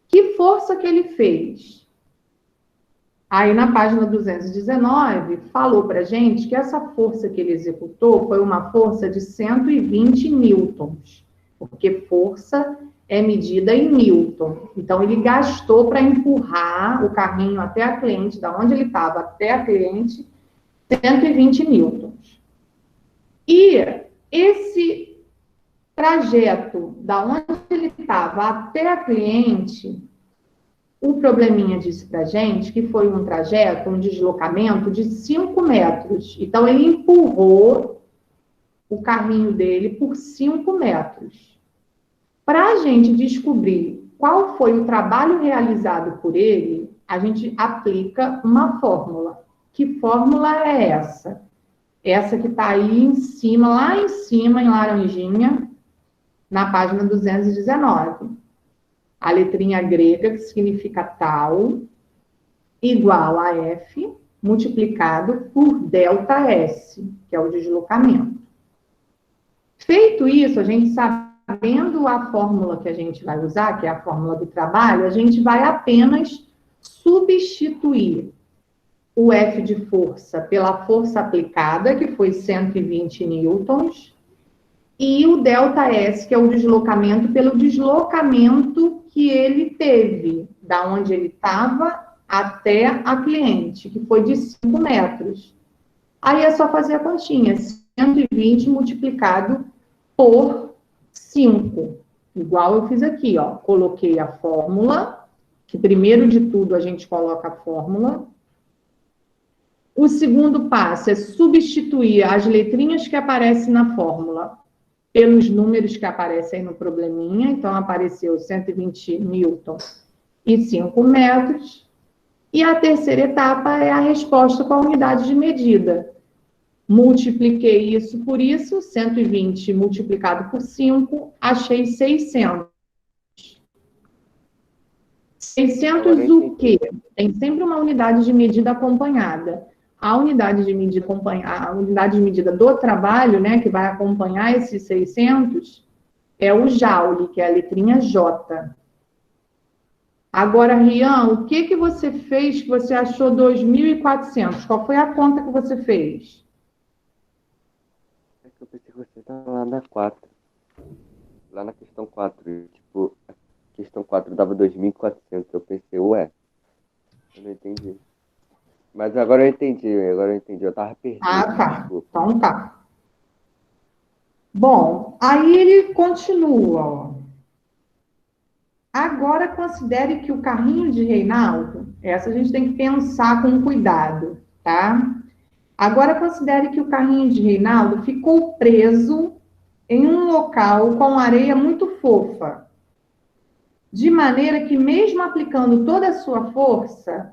Que força que ele fez? Aí, na página 219, falou para a gente que essa força que ele executou foi uma força de 120 newtons, porque força é medida em newton. Então, ele gastou para empurrar o carrinho até a cliente, da onde ele estava até a cliente, 120 newtons. E esse trajeto, da onde ele estava até a cliente, o probleminha disse para a gente que foi um trajeto, um deslocamento de 5 metros. Então, ele empurrou o carrinho dele por 5 metros. Para a gente descobrir qual foi o trabalho realizado por ele, a gente aplica uma fórmula. Que fórmula é essa? Essa que está aí em cima, lá em cima, em laranjinha, na página 219. A letrinha grega, que significa tal, igual a F, multiplicado por ΔS, que é o deslocamento. Feito isso, a gente sabendo a fórmula que a gente vai usar, que é a fórmula do trabalho, a gente vai apenas substituir o F de força pela força aplicada, que foi 120 newtons, e o ΔS, que é o deslocamento, pelo deslocamento que ele teve, da onde ele estava até a cliente, que foi de 5 metros. Aí é só fazer a continha, 120 multiplicado por 5, igual eu fiz aqui, ó. Coloquei a fórmula, que primeiro de tudo a gente coloca a fórmula. O segundo passo é substituir as letrinhas que aparecem na fórmula pelos números que aparecem aí no probleminha. Então, apareceu 120 newton e 5 metros. E a terceira etapa é a resposta com a unidade de medida. Multipliquei isso por isso, 120 multiplicado por 5, achei 600. 600 o quê? Tem sempre uma unidade de medida acompanhada. A unidade de medida do trabalho, né, que vai acompanhar esses 600, é o joule, que é a letrinha J. Agora, Rian, o que você fez que você achou 2.400? Qual foi a conta que você fez? É que eu pensei que você estava lá na 4. Lá na questão 4. Tipo, a questão 4 dava 2.400. Eu pensei, ué, eu não entendi. Mas agora eu entendi. Eu tava perdido. Ah, tá. Desculpa. Então tá. Bom, aí ele continua, ó. Agora considere que o carrinho de Reinaldo, essa a gente tem que pensar com cuidado, tá? Agora considere que o carrinho de Reinaldo ficou preso em um local com areia muito fofa, de maneira que mesmo aplicando toda a sua força,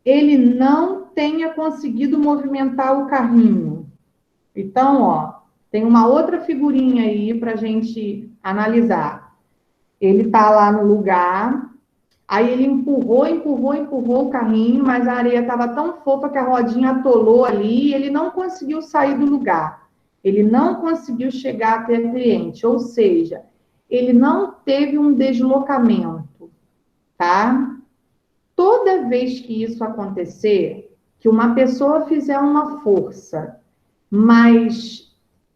ele não tenha conseguido movimentar o carrinho. Então, ó, tem uma outra figurinha aí para a gente analisar. Ele está lá no lugar, aí ele empurrou o carrinho, mas a areia estava tão fofa que a rodinha atolou ali e ele não conseguiu sair do lugar. Ele não conseguiu chegar até o cliente, ou seja, ele não teve um deslocamento, tá? Toda vez que isso acontecer, que uma pessoa fizer uma força, mas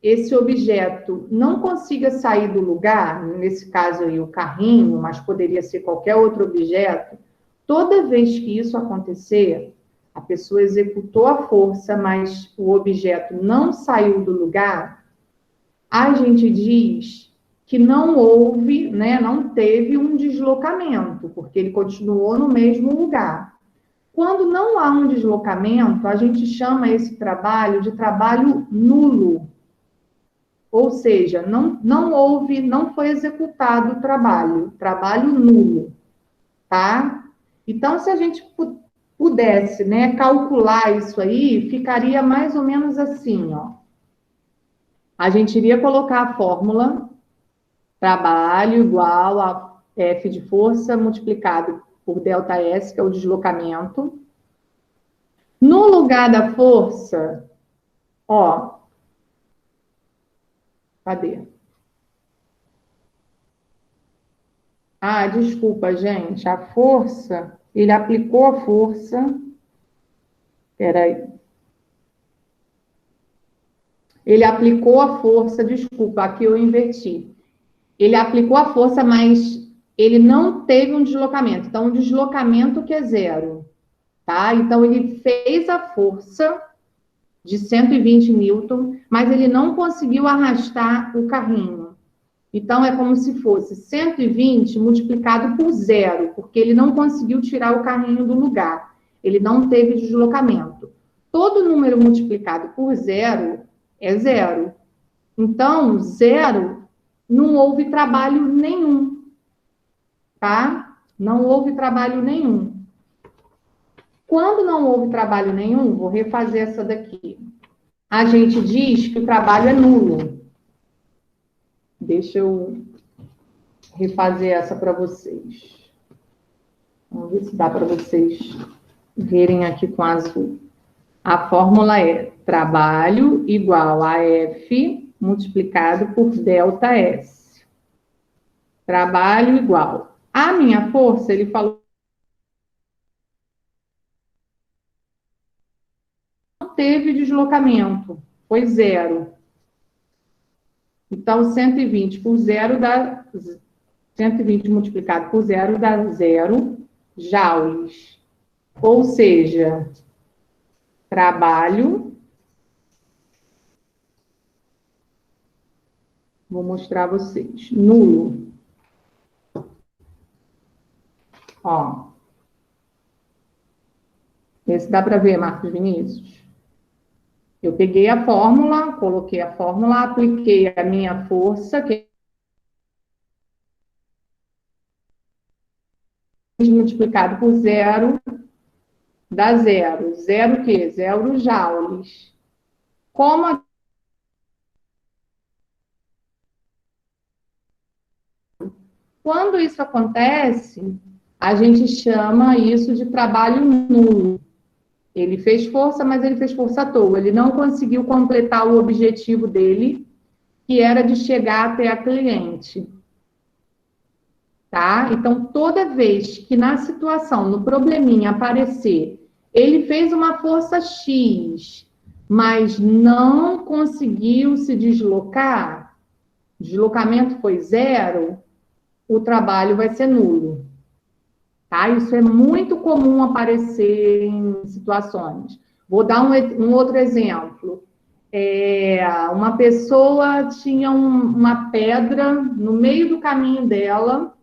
esse objeto não consiga sair do lugar, nesse caso aí o carrinho, mas poderia ser qualquer outro objeto, toda vez que isso acontecer, a pessoa executou a força, mas o objeto não saiu do lugar, a gente diz que não houve, né, não teve um deslocamento, porque ele continuou no mesmo lugar. Quando não há um deslocamento, a gente chama esse trabalho de trabalho nulo. Ou seja, não foi executado o trabalho nulo, tá? Então, se a gente pudesse, né, calcular isso aí, ficaria mais ou menos assim, ó. A gente iria colocar a fórmula, trabalho igual a F de força multiplicado por ΔS, que é o deslocamento. No lugar da força, ó, cadê? Ah, desculpa, gente. A força, ele aplicou a força. Peraí. Ele aplicou a força, desculpa, aqui eu inverti. Ele aplicou a força, mas ele não teve um deslocamento. Então, o deslocamento que é zero, tá? Então, ele fez a força de 120 newton, mas ele não conseguiu arrastar o carrinho. Então, é como se fosse 120 multiplicado por zero, porque ele não conseguiu tirar o carrinho do lugar. Ele não teve deslocamento. Todo número multiplicado por zero é zero. Então, zero, não houve trabalho nenhum, tá? Não houve trabalho nenhum. Quando não houve trabalho nenhum, vou refazer essa daqui. A gente diz que o trabalho é nulo. Deixa eu refazer essa para vocês. Vamos ver se dá para vocês verem aqui com azul. A fórmula é trabalho igual a F multiplicado por ΔS. Trabalho igual. A minha força, ele falou, não teve deslocamento, foi zero. Então, 120 por zero dá 120 multiplicado por zero dá 0 joules. Ou seja, trabalho. Vou mostrar a vocês. Nulo. Ó. Esse dá para ver, Marcos Vinícius? Eu peguei a fórmula, coloquei a fórmula, apliquei a minha força, que é multiplicado por zero, dá zero. Zero o quê? Zero joules. Como Quando isso acontece, a gente chama isso de trabalho nulo. Ele fez força, mas ele fez força à toa. Ele não conseguiu completar o objetivo dele, que era de chegar até a cliente. Tá? Então, toda vez que na situação, no probleminha aparecer, ele fez uma força X, mas não conseguiu se deslocar, o deslocamento foi zero, o trabalho vai ser nulo. Tá? Isso é muito comum aparecer em situações. Vou dar um outro exemplo. Uma pessoa tinha uma pedra no meio do caminho dela,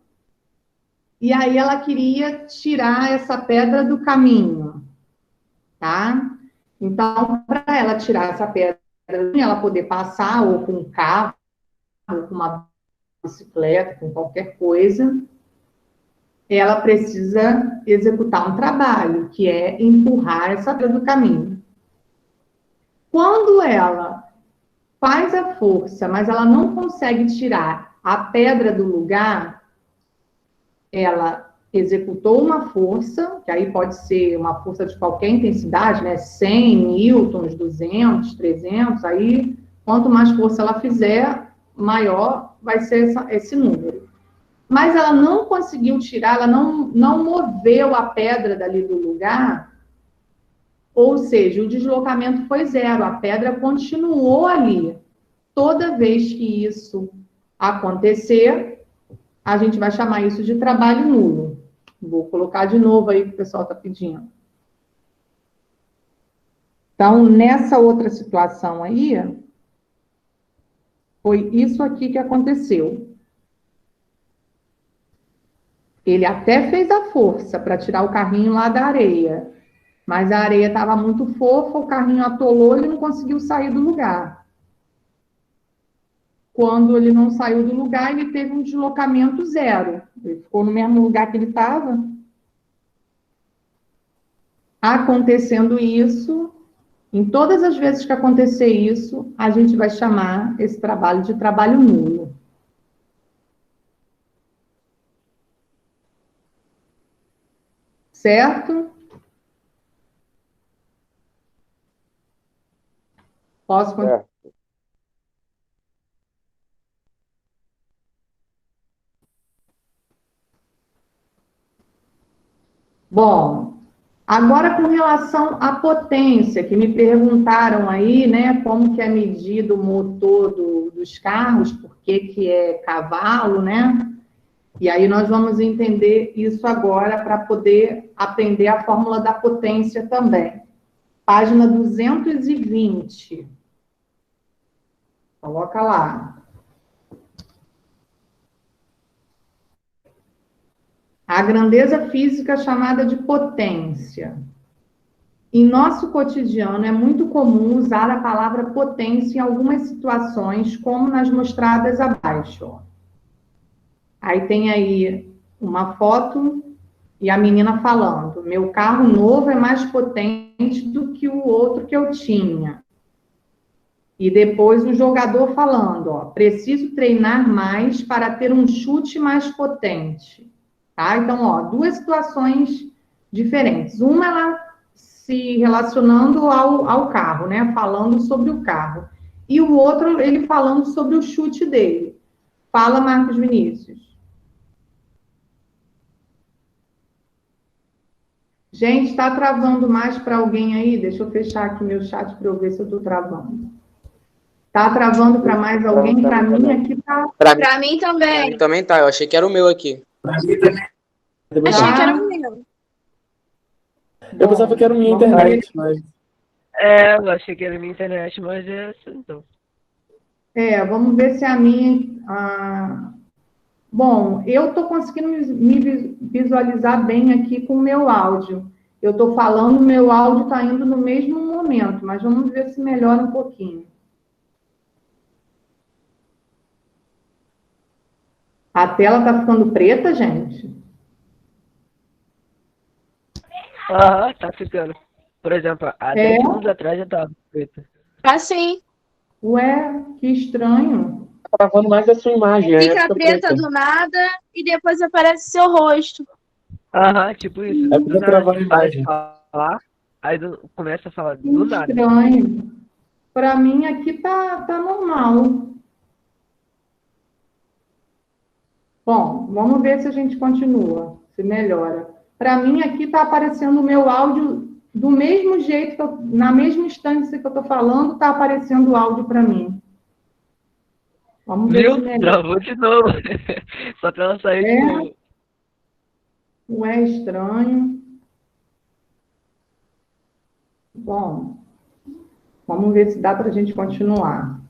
e aí ela queria tirar essa pedra do caminho, tá? Então, para ela tirar essa pedra, ela poder passar ou com um carro, ou com uma bicicleta, com qualquer coisa, ela precisa executar um trabalho, que é empurrar essa pedra do caminho. Quando ela faz a força, mas ela não consegue tirar a pedra do lugar, ela executou uma força, que aí pode ser uma força de qualquer intensidade, né? 100 newtons, 200, 300, aí quanto mais força ela fizer, maior vai ser esse número. Mas ela não conseguiu tirar, ela não moveu a pedra dali do lugar, ou seja, o deslocamento foi zero, a pedra continuou ali. Toda vez que isso acontecer, a gente vai chamar isso de trabalho nulo. Vou colocar de novo aí que o pessoal está pedindo. Então, nessa outra situação aí, foi isso aqui que aconteceu. Ele até fez a força para tirar o carrinho lá da areia, mas a areia estava muito fofa, o carrinho atolou e ele não conseguiu sair do lugar. Quando ele não saiu do lugar, ele teve um deslocamento zero. Ele ficou no mesmo lugar que ele estava. Acontecendo isso, em todas as vezes que acontecer isso, a gente vai chamar esse trabalho de trabalho nulo. Certo? Posso continuar? Bom, agora com relação à potência, que me perguntaram aí, né, como que é medido o motor dos carros, por que é cavalo, né? E aí nós vamos entender isso agora para poder aprender a fórmula da potência também. Página 220. Coloca lá. A grandeza física chamada de potência. Em nosso cotidiano, é muito comum usar a palavra potência em algumas situações, como nas mostradas abaixo. Aí tem aí uma foto e a menina falando: meu carro novo é mais potente do que o outro que eu tinha. E depois o jogador falando: ó, preciso treinar mais para ter um chute mais potente. Tá? Então, ó, duas situações diferentes. Uma, ela se relacionando ao carro, né? Falando sobre o carro. E o outro, ele falando sobre o chute dele. Fala, Marcos Vinícius. Gente, está travando mais para alguém aí? Deixa eu fechar aqui meu chat para eu ver se eu estou travando. Está travando para mais alguém? Para mim aqui está. Para mim também. Pra mim também tá, eu achei que era o meu aqui. Achei que era o meu. Eu pensava que era minha internet, mas... Eu achei que era minha internet, mas é assim, não. Vamos ver se a minha... Bom, eu estou conseguindo me visualizar bem aqui com o meu áudio. eu estou falando, meu áudio está indo no mesmo momento, mas vamos ver se melhora um pouquinho. A tela está ficando preta, gente? Aham, tá ficando. Por exemplo, há 10 segundos atrás já tava preta. Tá sim. Ué, que estranho. Tá travando mais a sua imagem. aí Fica preta do nada e depois aparece seu rosto. Aham, tipo isso. É porque Do nada, travando a tipo, aí imagem. falar, aí começa a falar Que do nada. estranho. Para mim aqui tá normal. Bom, vamos ver se a gente continua, se melhora. Para mim aqui está aparecendo o meu áudio do mesmo jeito, na mesma instância que eu estou falando, está aparecendo o áudio para mim. Vamos ver se Viu? melhora. Travou de novo. Só pra ela sair de novo. Ué, estranho. Bom, vamos ver se dá para a gente continuar.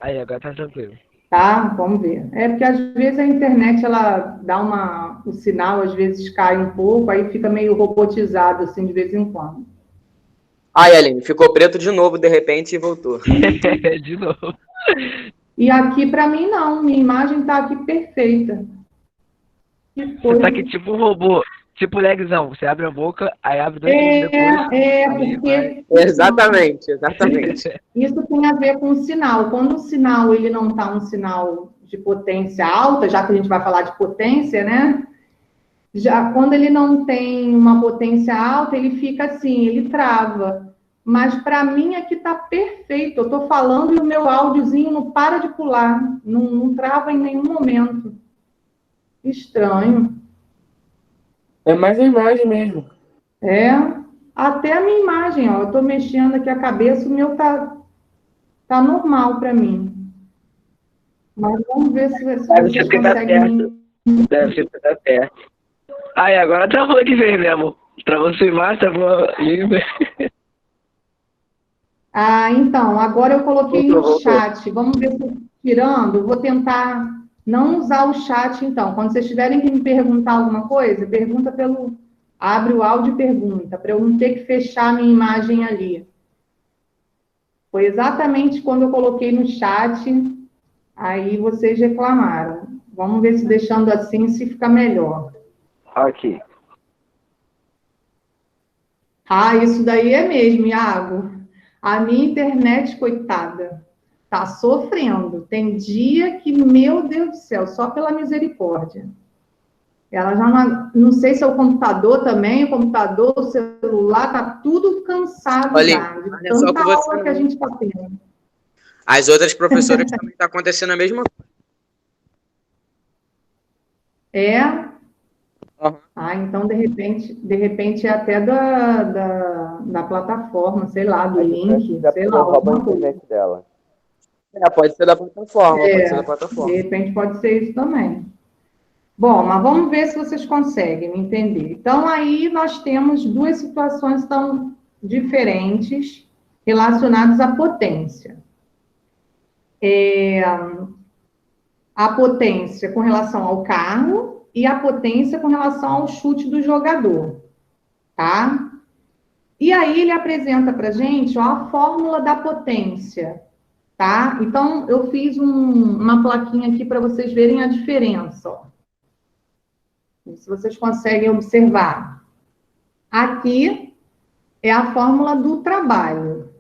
Aí, agora tá tranquilo. Tá? Vamos ver. É porque às vezes a internet, ela dá o sinal às vezes cai um pouco, aí fica meio robotizado, assim, de vez em quando. Ai, Aline, ficou preto de novo, de repente, e voltou. De novo. E aqui, para mim, não. Minha imagem tá aqui perfeita. Que Você coisa. tá aqui tipo um robô, tipo legzão. Você abre a boca, aí abre 2 segundos depois. aí Porque Exatamente, exatamente. isso tem a ver com o sinal. Quando o sinal ele não está um sinal de potência alta, já que a gente vai falar de potência, né? Já quando ele não tem uma potência alta, ele fica assim, ele trava. Mas para mim aqui está perfeito. Eu estou falando e o meu áudiozinho não para de pular, não trava em nenhum momento. Estranho. É mais a imagem mesmo. É, até a minha imagem, ó. Eu estou mexendo aqui a cabeça, o meu tá normal para mim. Mas vamos ver se vocês conseguem. Deve ser que tá certo. Aí, agora travou de vez mesmo. Travou sua imagem, travou livre. Ah, então, agora eu coloquei no chat. Vamos ver se tirando. Vou tentar não usar o chat, então. Quando vocês tiverem que me perguntar alguma coisa, pergunta pelo. Abre o áudio e pergunta, para eu não ter que fechar a minha imagem ali. Foi exatamente quando eu coloquei no chat, aí vocês reclamaram. Vamos ver se deixando assim se fica melhor. Aqui. Ah, isso daí é mesmo, Iago. A minha internet, coitada, tá sofrendo. Tem dia que, meu Deus do céu, só pela misericórdia. Ela já não sei se é o computador também, o celular, tá tudo cansado já. De tanta aula que a gente tá tendo. As outras professoras também tá acontecendo a mesma coisa. É? Uhum. Ah, então, de repente é até da plataforma, sei lá, do link, sei lá, alguma coisa. Dela. Pode ser da plataforma, pode ser da plataforma. De repente pode ser isso também. Bom, mas vamos ver se vocês conseguem me entender. Então, aí nós temos duas situações tão diferentes relacionadas à potência. A potência com relação ao carro e a potência com relação ao chute do jogador, tá? E aí ele apresenta para a gente a fórmula da potência, tá? Então, eu fiz uma plaquinha aqui para vocês verem a diferença, ó. Se vocês conseguem observar. Aqui é a fórmula do trabalho,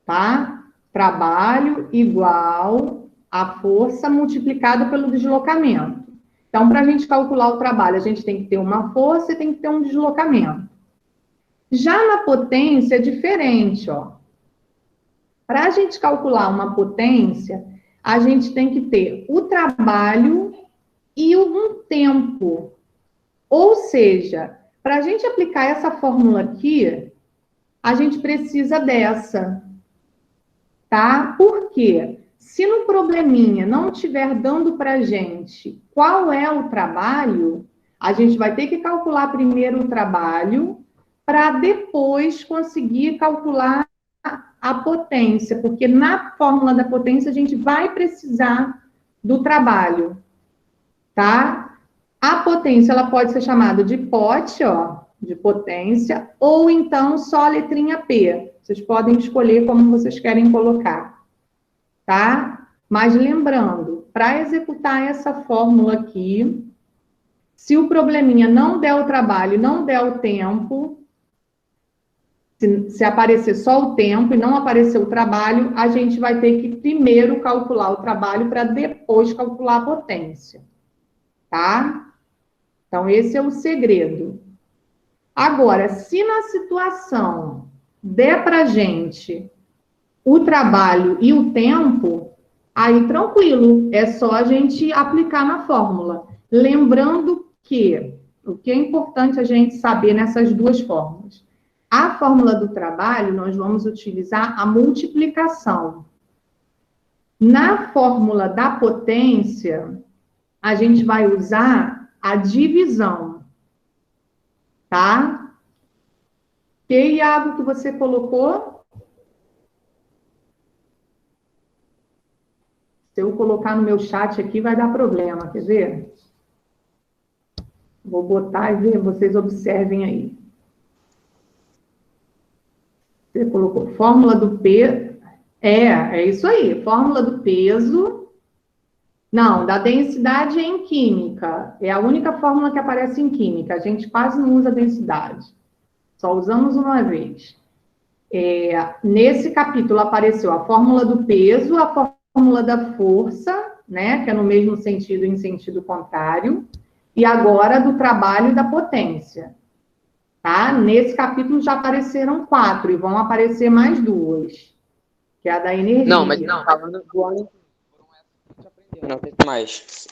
tá? Trabalho igual a força multiplicada pelo deslocamento. Então, para a gente calcular o trabalho, a gente tem que ter uma força e tem que ter um deslocamento. Já na potência é diferente, ó. Para a gente calcular uma potência, a gente tem que ter o trabalho e um tempo. Ou seja, para a gente aplicar essa fórmula aqui, a gente precisa dessa, tá? Por quê? Se no probleminha não estiver dando para a gente qual é o trabalho, a gente vai ter que calcular primeiro o trabalho para depois conseguir calcular a potência, porque na fórmula da potência a gente vai precisar do trabalho, tá? A potência, ela pode ser chamada de pote, ó, de potência, ou então só a letrinha P. Vocês podem escolher como vocês querem colocar, tá? Mas lembrando, para executar essa fórmula aqui, se o probleminha não der o trabalho, não der o tempo, se aparecer só o tempo e não aparecer o trabalho, a gente vai ter que primeiro calcular o trabalho para depois calcular a potência, tá? Então, esse é o segredo. Agora, se na situação der para gente o trabalho e o tempo, aí tranquilo, é só a gente aplicar na fórmula. Lembrando que o que é importante a gente saber nessas duas fórmulas. A fórmula do trabalho, nós vamos utilizar a multiplicação. Na fórmula da potência, a gente vai usar a divisão, tá? Que, Iago, que você colocou? Se eu colocar no meu chat aqui, vai dar problema, quer ver? Vou botar e ver, vocês observem aí. Você colocou fórmula do peso. É isso aí, fórmula do peso. Não, da densidade em química. É a única fórmula que aparece em química. A gente quase não usa densidade. Só usamos uma vez. Nesse capítulo apareceu a fórmula do peso, a fórmula da força, né, que é no mesmo sentido, em sentido contrário, e agora do trabalho e da potência. Tá? Nesse capítulo já apareceram 4 e vão aparecer mais 2, que é a da energia. Não, mas não, falando do ano inteiro, não teve mais.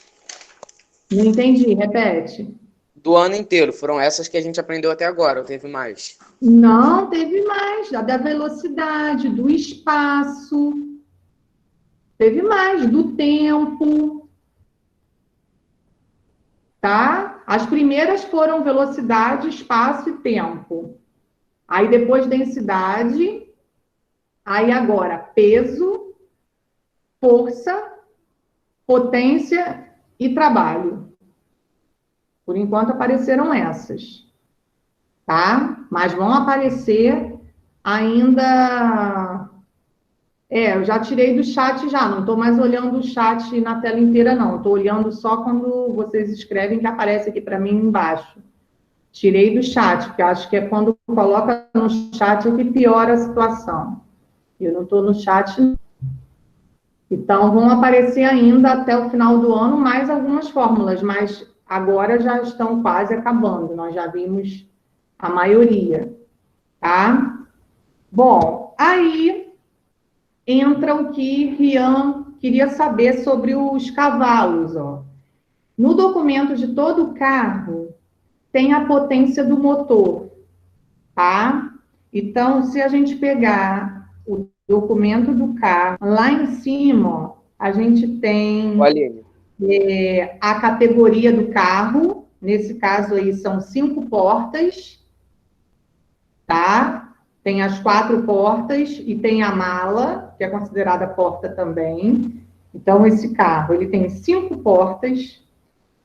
Não entendi, repete. Do ano inteiro, foram essas que a gente aprendeu até agora, ou teve mais? Não, teve mais, a da velocidade, do espaço, teve mais, do tempo, tá? As primeiras foram velocidade, espaço e tempo. Aí depois densidade, aí agora peso, força, potência e trabalho. Por enquanto apareceram essas, tá? Mas vão aparecer ainda... eu já tirei do chat já, não estou mais olhando o chat na tela inteira, não. Estou olhando só quando vocês escrevem, que aparece aqui para mim embaixo. Tirei do chat, porque acho que é quando coloca no chat é que piora a situação. Eu não estou no chat. Então, vão aparecer ainda até o final do ano mais algumas fórmulas, mas agora já estão quase acabando. Nós já vimos a maioria, tá? Bom, aí entra o que Rian queria saber sobre os cavalos, ó. No documento de todo o carro, tem a potência do motor, tá? Então, se a gente pegar o documento do carro, lá em cima, ó, a gente tem a categoria do carro, nesse caso aí são 5 portas, tá? Tem as 4 portas e tem a mala, que é considerada porta também. Então, esse carro, ele tem 5 portas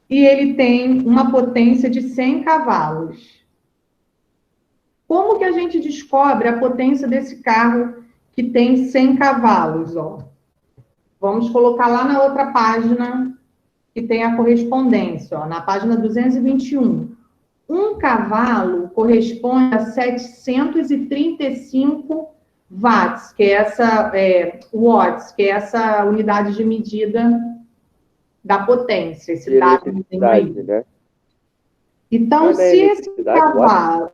e ele tem uma potência de 100 cavalos. Como que a gente descobre a potência desse carro que tem 100 cavalos, ó? Vamos colocar lá na outra página que tem a correspondência, ó, na página 221. Um cavalo corresponde a 735 watts, que é watts, que é essa unidade de medida da potência, esse dado que tem aí. Né? Então, se esse cavalo...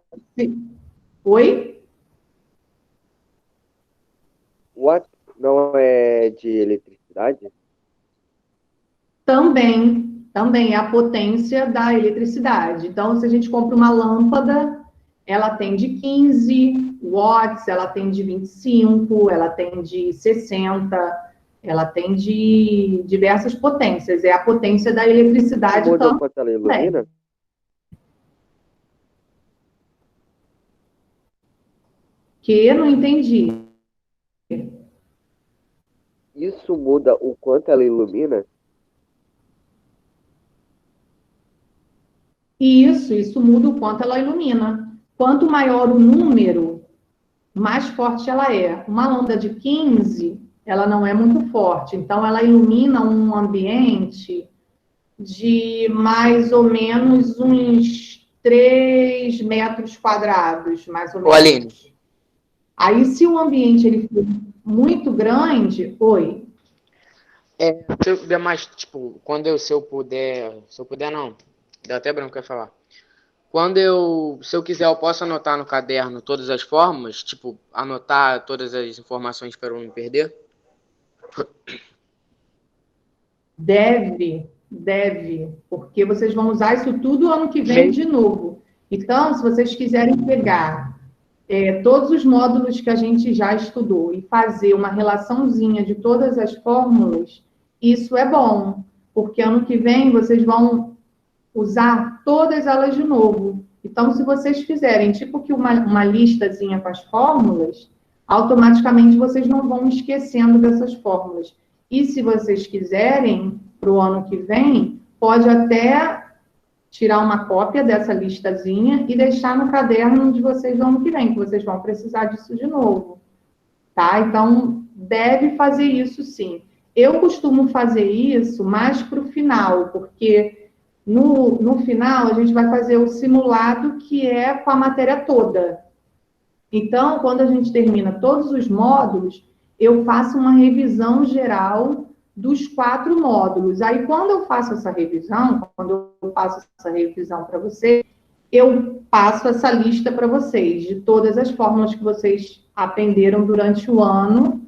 Oi? Watt não é de eletricidade? Também é a potência da eletricidade. Então, se a gente compra uma lâmpada, ela tem de 15 watts, ela tem de 25, ela tem de 60, ela tem de diversas potências. É a potência da eletricidade. Muda quanto ela ilumina? Que não entendi. Isso muda o quanto ela ilumina? E isso muda o quanto ela ilumina. Quanto maior o número, mais forte ela é. Uma lâmpada de 15, ela não é muito forte. Então, ela ilumina um ambiente de mais ou menos uns 3 metros quadrados, mais ou Ô, menos. Aline, Aí, se o ambiente ele for muito grande, oi, se eu puder mais, tipo, se eu puder não, dá até branco eu falar. Se eu quiser, eu posso anotar no caderno todas as formas, tipo, anotar todas as informações para eu não me perder? deve, porque vocês vão usar isso tudo ano que vem de novo. Então, se vocês quiserem pegar todos os módulos que a gente já estudou e fazer uma relaçãozinha de todas as fórmulas, isso é bom, porque ano que vem vocês vão usar todas elas de novo. Então, se vocês fizerem tipo que uma listazinha com as fórmulas, automaticamente vocês não vão esquecendo dessas fórmulas. E se vocês quiserem, para o ano que vem, pode até tirar uma cópia dessa listazinha e deixar no caderno de vocês no ano que vem, que vocês vão precisar disso de novo, tá? Então, deve fazer isso sim. Eu costumo fazer isso mais para o final, porque no final a gente vai fazer o simulado que é com a matéria toda. Então, quando a gente termina todos os módulos, eu faço uma revisão geral dos 4 módulos. Aí, quando eu faço essa revisão para vocês, eu passo essa lista para vocês, de todas as fórmulas que vocês aprenderam durante o ano,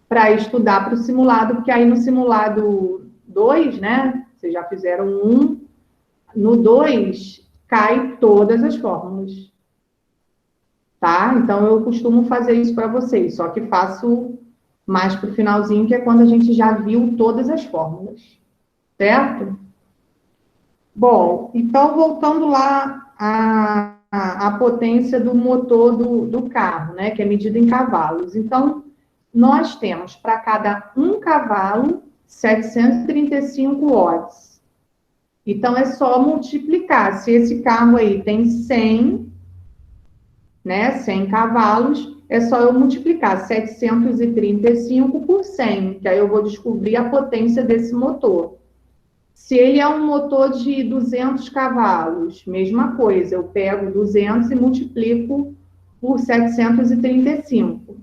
para estudar para o simulado, porque aí no simulado 2, né, vocês já fizeram um, no 2, cai todas as fórmulas. Tá? Então, eu costumo fazer isso para vocês, só que faço mais para o finalzinho, que é quando a gente já viu todas as fórmulas. Certo? Bom, então, voltando lá à potência do motor do carro, né, que é medida em cavalos. Então, nós temos para cada 1 cavalo 735 watts. Então, é só multiplicar. Se esse carro aí tem 100, né, 100 cavalos, é só eu multiplicar 735 por 100, que aí eu vou descobrir a potência desse motor. Se ele é um motor de 200 cavalos, mesma coisa, eu pego 200 e multiplico por 735.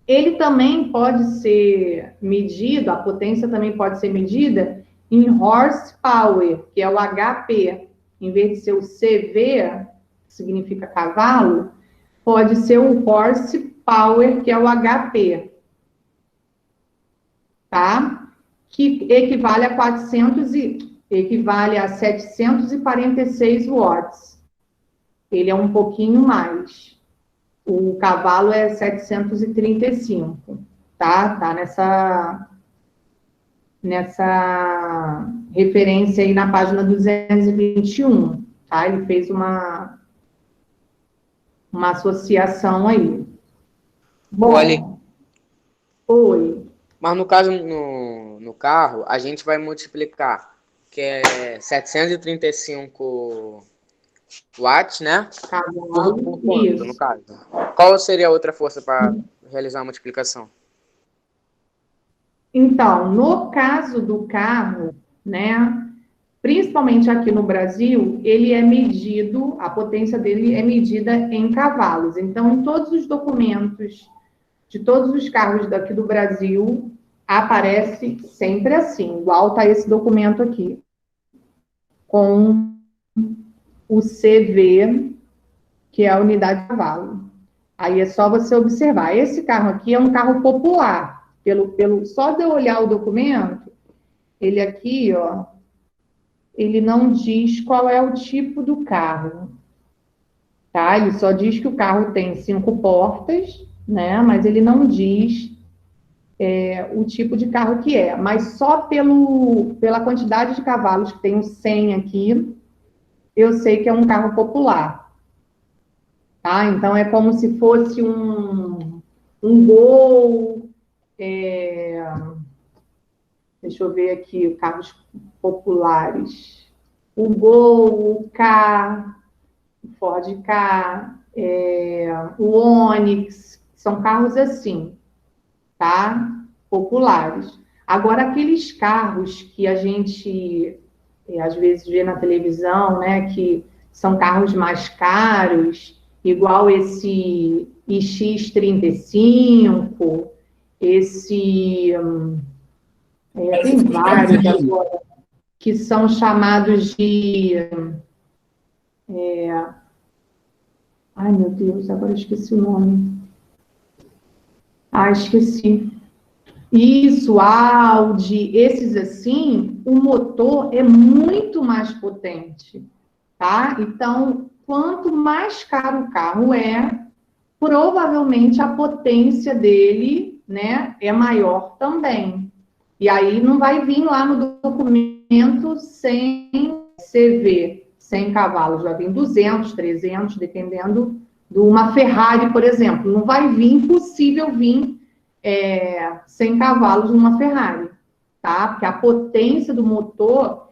Ele também pode ser medido, a potência também pode ser medida em horsepower, que é o HP. Em vez de ser o CV, que significa cavalo, pode ser o horsepower, que é o HP. Tá? Que equivale a 746 watts. Ele é um pouquinho mais. O cavalo é 735, tá? Tá nessa referência aí na página 221, tá? Ele fez uma associação aí. Bom, oi. Mas no caso, no carro, a gente vai multiplicar, que é 735 watts, né? Por quanto, no caso? Qual seria a outra força para realizar a multiplicação? Então, no caso do carro, né, principalmente aqui no Brasil, ele é medido, a potência dele é medida em cavalos. Então, em todos os documentos de todos os carros daqui do Brasil, aparece sempre assim, igual está esse documento aqui, com o CV, que é a unidade de cavalo. Aí é só você observar. Esse carro aqui é um carro popular. Só de eu olhar o documento, ele aqui, ó, ele não diz qual é o tipo do carro. Tá? Ele só diz que o carro tem 5 portas, né? Mas ele não diz o tipo de carro que é. Mas só pela quantidade de cavalos, que tem um 100 aqui, eu sei que é um carro popular. Tá? Então, é como se fosse um Gol. Deixa eu ver aqui, carros populares. o Gol, o Ka, o Ford Ka, o Onix, são carros assim, tá? Populares. Agora, aqueles carros que a gente às vezes vê na televisão, né, que são carros mais caros, igual esse iX35, esse... tem vários agora, que são chamados de... ai, meu Deus, agora eu esqueci o nome. Esqueci. Isso, Audi, esses assim, o motor é muito mais potente, tá? Então, quanto mais caro o carro provavelmente a potência dele, né, é maior também. E aí não vai vir lá no documento sem CV, 100 cavalos, vai vir 200, 300, dependendo de uma Ferrari, por exemplo. Não vai vir, impossível vir 100 cavalos numa Ferrari, tá? Porque a potência do motor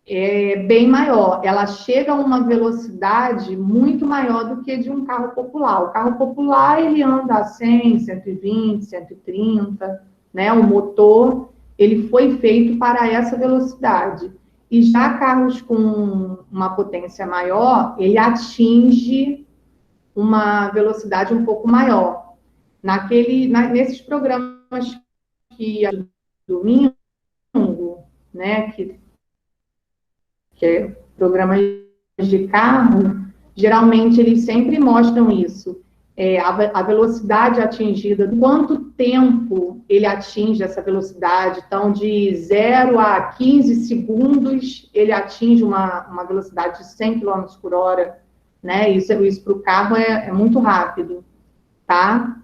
é bem maior. Ela chega a uma velocidade muito maior do que de um carro popular. O carro popular, ele anda a 100, 120, 130, né? O motor, ele foi feito para essa velocidade. E já carros com uma potência maior, ele atinge uma velocidade um pouco maior. Nesses programas que domingo, né, que é programas de carro, geralmente eles sempre mostram isso, a velocidade atingida, quanto tempo ele atinge essa velocidade. Então, de 0 a 15 segundos, ele atinge uma velocidade de 100 km por hora, né? Isso para o carro é muito rápido, tá?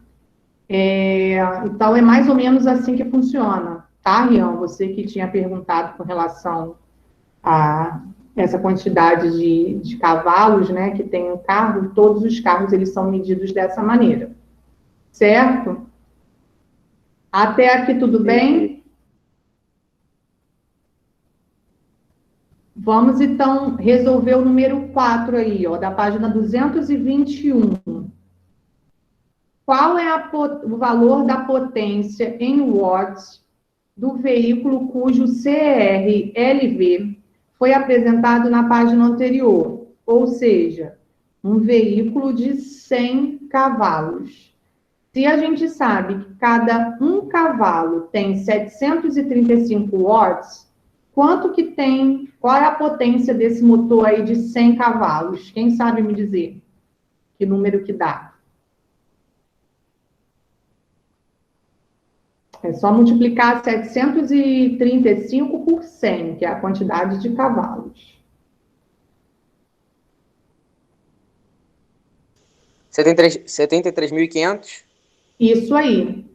Então, é mais ou menos assim que funciona, tá, Rian? Você que tinha perguntado com relação a essa quantidade de cavalos, né, que tem um carro, todos os carros, eles são medidos dessa maneira, certo? Até aqui tudo bem? Vamos, então, resolver o número 4 aí, ó, da página 221. Qual é o valor da potência em watts do veículo cujo CRLV foi apresentado na página anterior? Ou seja, um veículo de 100 cavalos. Se a gente sabe que cada um cavalo tem 735 watts, quanto que tem, qual é a potência desse motor aí de 100 cavalos? Quem sabe me dizer que número que dá? É só multiplicar 735 por 100, que é a quantidade de cavalos. 73.500? Isso aí,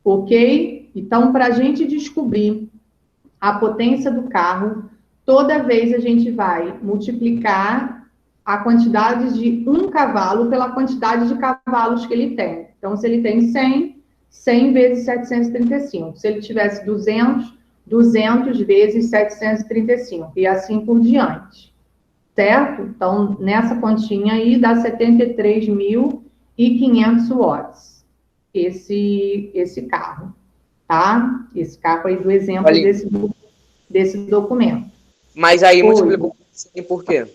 ok? Então, para a gente descobrir a potência do carro, toda vez a gente vai multiplicar a quantidade de um cavalo pela quantidade de cavalos que ele tem. Então, se ele tem 100 vezes 735. Se ele tivesse 200 vezes 735. E assim por diante. Certo? Então, nessa continha aí, dá 73.500 watts. Esse carro. Tá? Esse carro aí do exemplo desse documento. Mas aí multiplicou por 100 por quê?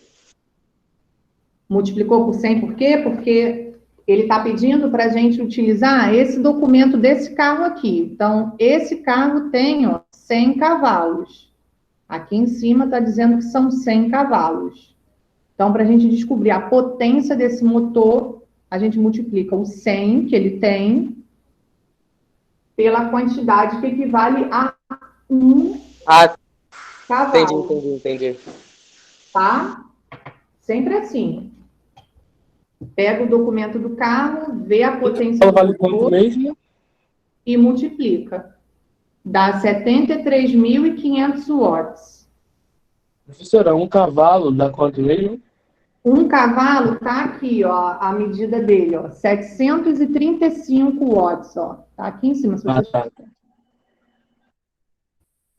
Multiplicou por 100 por quê? Porque ele está pedindo para a gente utilizar esse documento desse carro aqui. Então, esse carro tem 100 cavalos. Aqui em cima está dizendo que são 100 cavalos. Então, para a gente descobrir a potência desse motor, a gente multiplica o 100 que ele tem pela quantidade que equivale a um cavalo. Entendi. Tá? Sempre assim. Pega o documento do carro, vê a potência do motor e multiplica. Dá 73.500 watts. Professora, um cavalo dá quanto mesmo? Um cavalo tá aqui, ó, a medida dele, ó, 735 watts, ó. Tá aqui em cima, se você... Tá.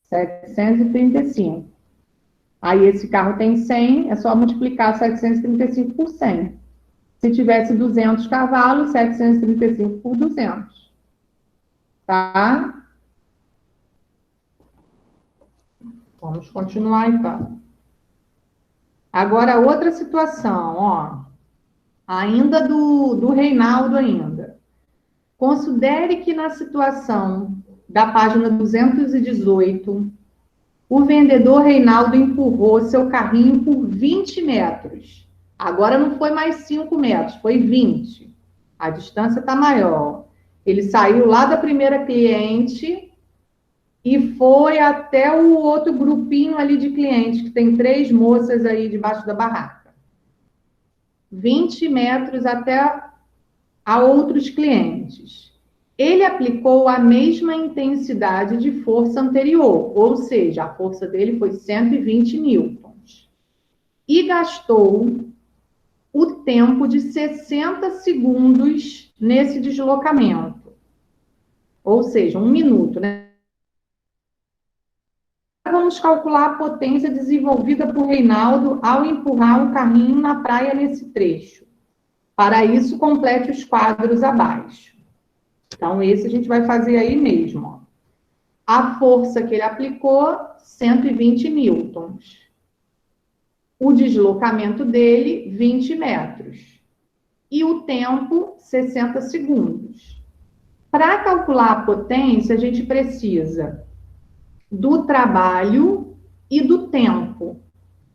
735. Aí esse carro tem 100, é só multiplicar 735 por 100. Se tivesse 200 cavalos, 735 por 200. Tá? Vamos continuar, então. Agora, outra situação, ó. Ainda do Reinaldo ainda. Considere que na situação da página 218, o vendedor Reinaldo empurrou seu carrinho por 20 metros. Agora não foi mais 5 metros, foi 20. A distância está maior. Ele saiu lá da primeira cliente e foi até o outro grupinho ali de clientes, que tem 3 moças aí debaixo da barraca. 20 metros até a outros clientes. Ele aplicou a mesma intensidade de força anterior, ou seja, a força dele foi 120 newtons. E gastou o tempo de 60 segundos nesse deslocamento. Ou seja, 1 minuto, né? Vamos calcular a potência desenvolvida por Reinaldo ao empurrar um carrinho na praia nesse trecho. Para isso, complete os quadros abaixo. Então, esse a gente vai fazer aí mesmo. Ó. A força que ele aplicou, 120 newtons. O deslocamento dele, 20 metros. E o tempo, 60 segundos. Para calcular a potência, a gente precisa do trabalho e do tempo.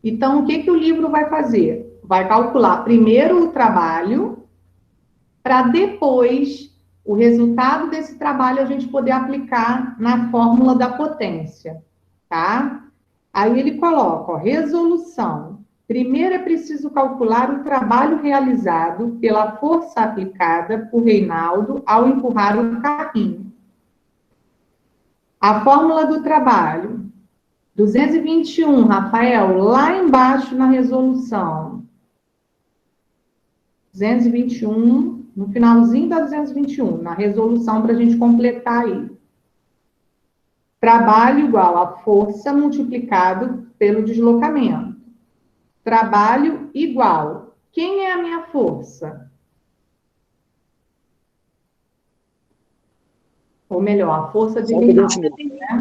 Então, o que o livro vai fazer? Vai calcular primeiro o trabalho, para depois, o resultado desse trabalho, a gente poder aplicar na fórmula da potência, tá? Aí ele coloca, ó, resolução. Primeiro é preciso calcular o trabalho realizado pela força aplicada por Reinaldo ao empurrar o carrinho. A fórmula do trabalho, 221, Rafael, lá embaixo na resolução. 221, no finalzinho da 221, na resolução para a gente completar aí. Trabalho igual a força multiplicado pelo deslocamento. Trabalho igual. Quem é a minha força? Ou melhor, a força de Reinaldo, né?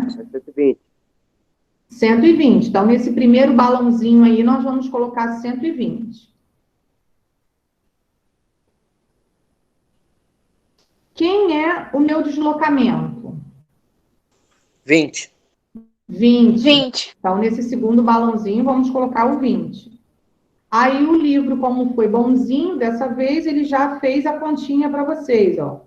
120. 120. Então, nesse primeiro balãozinho aí, nós vamos colocar 120. Quem é o meu deslocamento? 20. 20. Então, nesse segundo balãozinho, vamos colocar o 20. Aí, o livro, como foi bonzinho, dessa vez, ele já fez a continha para vocês, ó.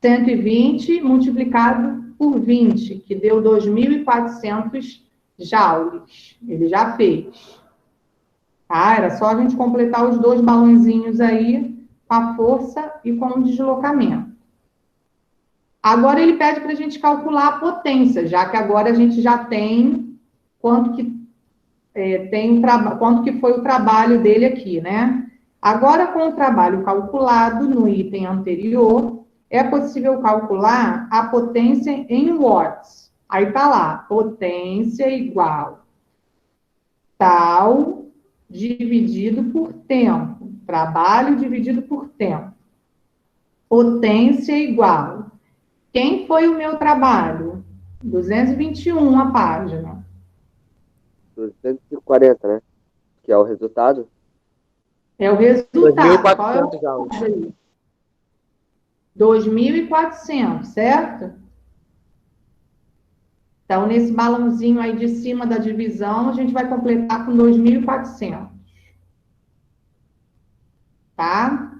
120 multiplicado por 20, que deu 2.400 joules. Ele já fez. Tá? Era só a gente completar os 2 balãozinhos aí, com a força e com o deslocamento. Agora ele pede para a gente calcular a potência, já que agora a gente já tem quanto que foi o trabalho dele aqui, né? Agora, com o trabalho calculado no item anterior, é possível calcular a potência em watts. Aí tá lá, potência igual tal dividido por tempo. Trabalho dividido por tempo. Potência igual. Quem foi o meu trabalho? 221 a página. 240, né? Que é o resultado. É o resultado. Qual é o 2.400 2.400, certo? Então, nesse balãozinho aí de cima da divisão, a gente vai completar com 2.400. Tá?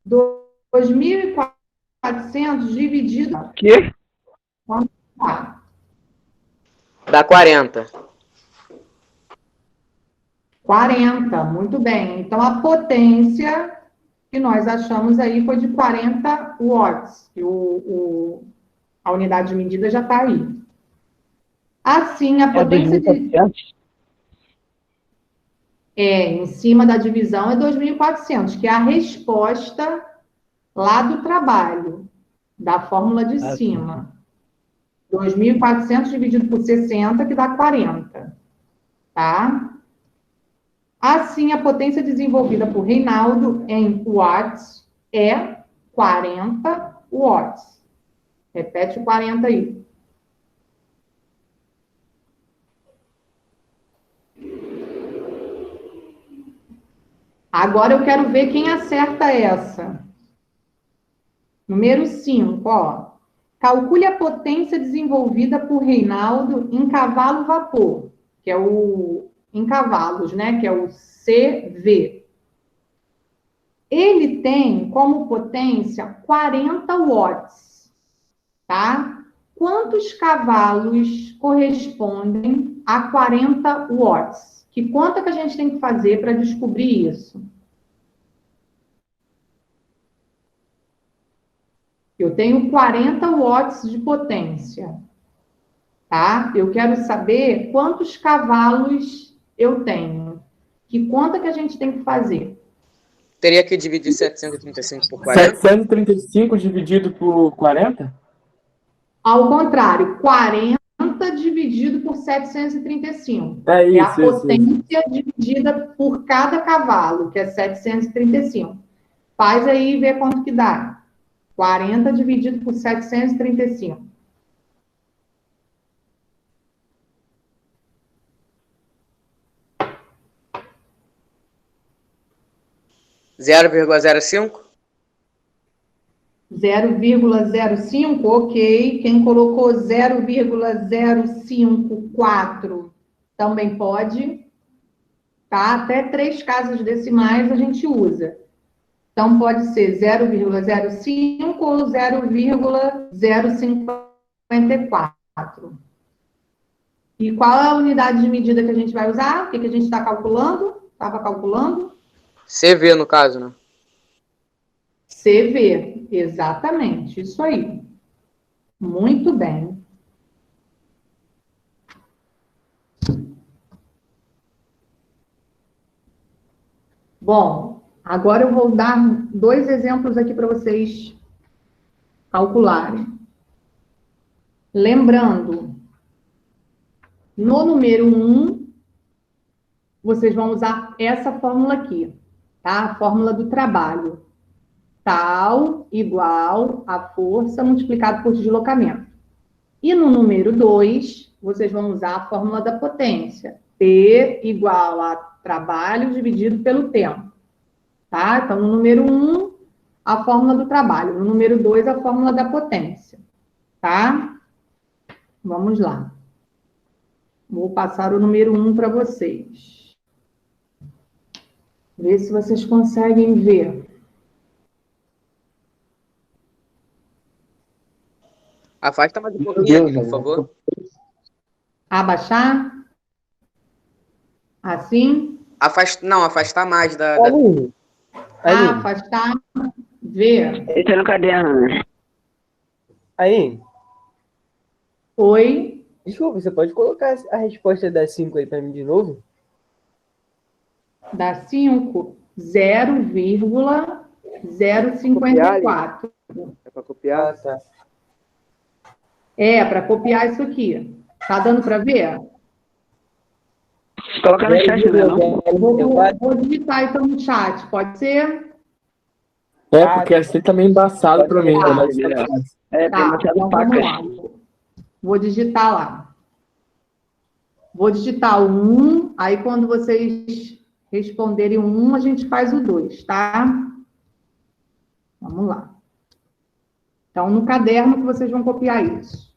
2.400 dividido... Quê? Vamos lá. Dá 40. 40, muito bem. Então, a potência que nós achamos aí foi de 40 watts, que a unidade de medida já está aí. Assim, a potência em cima da divisão é 2.400, que é a resposta lá do trabalho, da fórmula de cima. 2.400 dividido por 60, que dá 40. Tá? Assim, a potência desenvolvida por Reinaldo em watts é 40 watts. Repete o 40 aí. Agora eu quero ver quem acerta essa. Número 5, ó. Calcule a potência desenvolvida por Reinaldo em cavalo-vapor, que é o... em cavalos, né? Que é o CV. Ele tem como potência 40 watts, tá? Quantos cavalos correspondem a 40 watts? Que conta que a gente tem que fazer para descobrir isso? Eu tenho 40 watts de potência, tá? Eu quero saber quantos cavalos eu tenho. Que conta que a gente tem que fazer? Teria que dividir 735 por 40? 735 dividido por 40? Ao contrário, 40 dividido por 735. É isso, É a isso, isso. potência dividida por cada cavalo, que é 735. Faz aí e vê quanto que dá. 40 dividido por 735. 0,05? 0,05, ok. Quem colocou 0,054 também pode. Tá? Até 3 casas decimais a gente usa. Então, pode ser 0,05 ou 0,054. E qual é a unidade de medida que a gente vai usar? O que a gente está calculando? Estava calculando? CV, no caso, né? CV, exatamente, isso aí. Muito bem. Bom, agora eu vou dar 2 exemplos aqui para vocês calcularem. Lembrando, no número 1, vocês vão usar essa fórmula aqui, tá? A fórmula do trabalho. Tal igual a força multiplicado por deslocamento. E no número 2, vocês vão usar a fórmula da potência. T igual a trabalho dividido pelo tempo. Tá? Então, no número 1, a fórmula do trabalho. No número 2, a fórmula da potência. Tá? Vamos lá. Vou passar o número 1 para vocês. Ver se vocês conseguem ver. Afasta mais um pouquinho, por favor. Abaixar? Assim? Não, afastar mais da... Afastar. Ver. Ele tá no caderno, né? Aí, Oi. desculpa, você pode colocar a resposta das 5 aí pra mim de novo? Dá 5, 0,054. É para copiar? Ah, tá. É, para copiar isso aqui. Tá dando para ver? Coloca no chat, né? Não? Vou digitar então no chat, pode ser? É, porque assim tá meio embaçado pra mim. Tá. É, tem Tá, demasiado então vamos facas. lá. Vou digitar lá. Vou digitar o 1, aí quando vocês responderem o 1, a gente faz o 2, tá? Vamos lá. Então, no caderno que vocês vão copiar isso.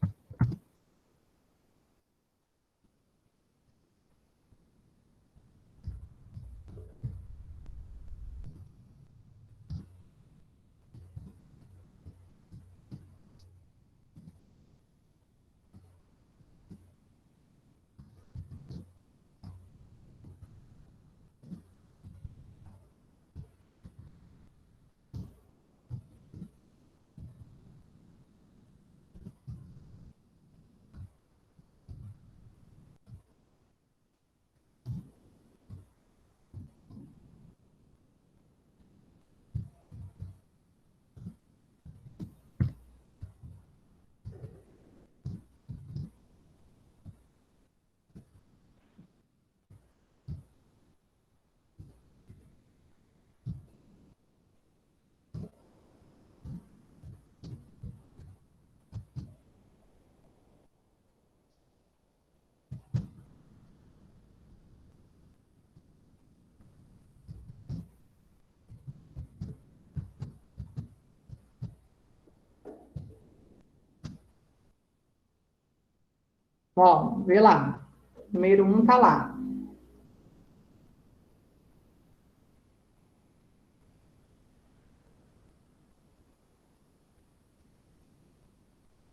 Bom, vê lá. Número 1 tá lá.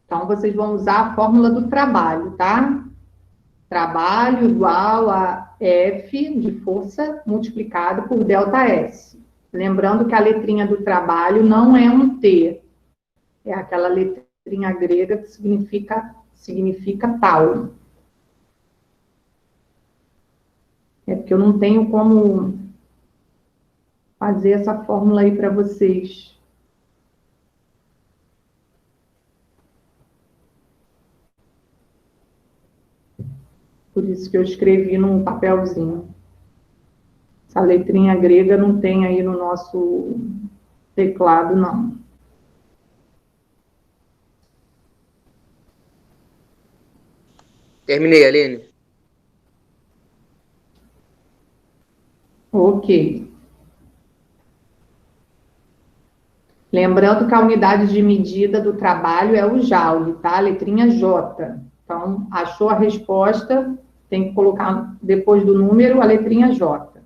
Então, vocês vão usar a fórmula do trabalho, tá? Trabalho igual a F de força multiplicado por ΔS. Lembrando que a letrinha do trabalho não é um T. É aquela letrinha grega que significa tal. É porque eu não tenho como fazer essa fórmula aí para vocês. Por isso que eu escrevi num papelzinho. Essa letrinha grega não tem aí no nosso teclado, não. Terminei, Aline. Ok. Lembrando que a unidade de medida do trabalho é o joule, tá? Letrinha J. Então, achou a resposta, tem que colocar depois do número a letrinha J.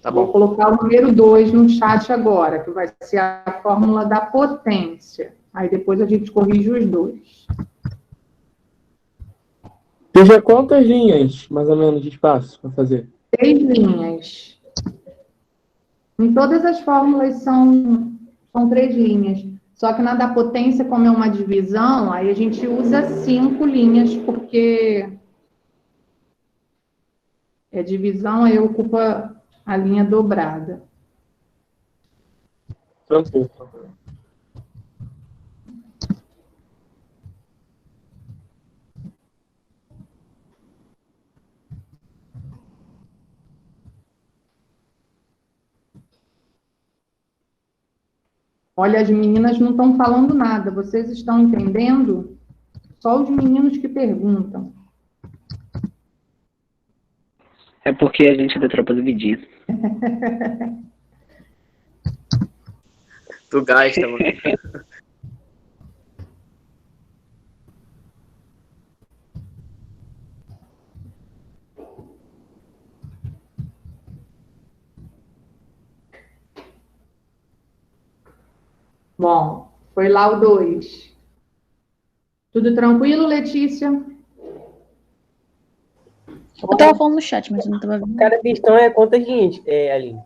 Tá bom. Vou colocar o número 2 no chat agora, que vai ser a fórmula da potência. Aí depois a gente corrige os dois. Veja quantas linhas, mais ou menos, de espaço para fazer? 3 linhas. Em todas as fórmulas são 3 linhas. Só que na da potência, como é uma divisão, aí a gente usa 5 linhas, porque é divisão, aí ocupa a linha dobrada. Trampou. Olha, as meninas não estão falando nada. Vocês estão entendendo? Só os meninos que perguntam. É porque a gente é da tropa do Vidinho. Tu gasta, mano. Bom, foi lá o 2. Tudo tranquilo, Letícia? Eu tava falando no chat, mas eu não tava vendo. Cada questão é quantas linhas, Aline?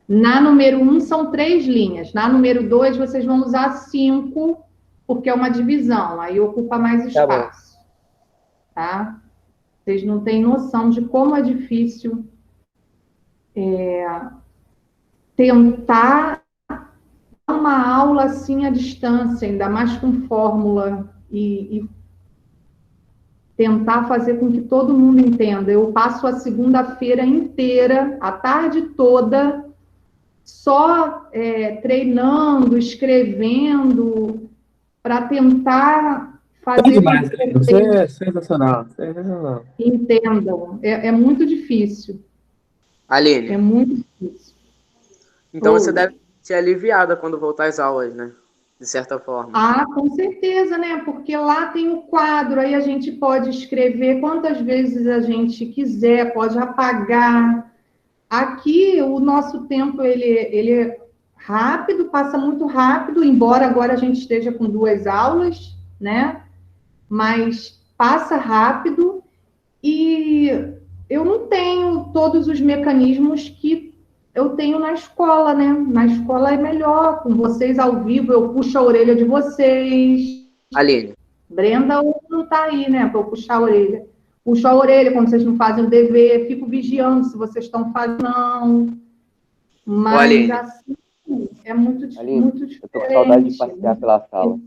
Na número 1 são 3 linhas. Na número 2 vocês vão usar 5, porque é uma divisão. Aí ocupa mais espaço. Tá? Vocês não têm noção de como é difícil tentar uma aula assim à distância, ainda mais com fórmula, e tentar fazer com que todo mundo entenda. Eu passo a segunda-feira inteira, a tarde toda, só treinando, escrevendo, para tentar fazer... Você é sensacional. Sensacional. Entendam. É muito difícil. Aline. É muito difícil. Então você deve ser aliviada quando voltar às aulas, né? De certa forma. Ah, com certeza, né? Porque lá tem o quadro, aí a gente pode escrever quantas vezes a gente quiser, pode apagar. Aqui, o nosso tempo, ele é rápido, passa muito rápido, embora agora a gente esteja com 2 aulas, né? Mas passa rápido e eu não tenho todos os mecanismos que eu tenho na escola, né? Na escola é melhor, com vocês ao vivo, eu puxo a orelha de vocês. Aline. Brenda não tá aí, né? Para eu puxar a orelha. Puxo a orelha quando vocês não fazem o dever, fico vigiando se vocês estão fazendo, não. Mas, assim, é muito Aline, muito diferente. Eu tô com saudade de passear pela sala.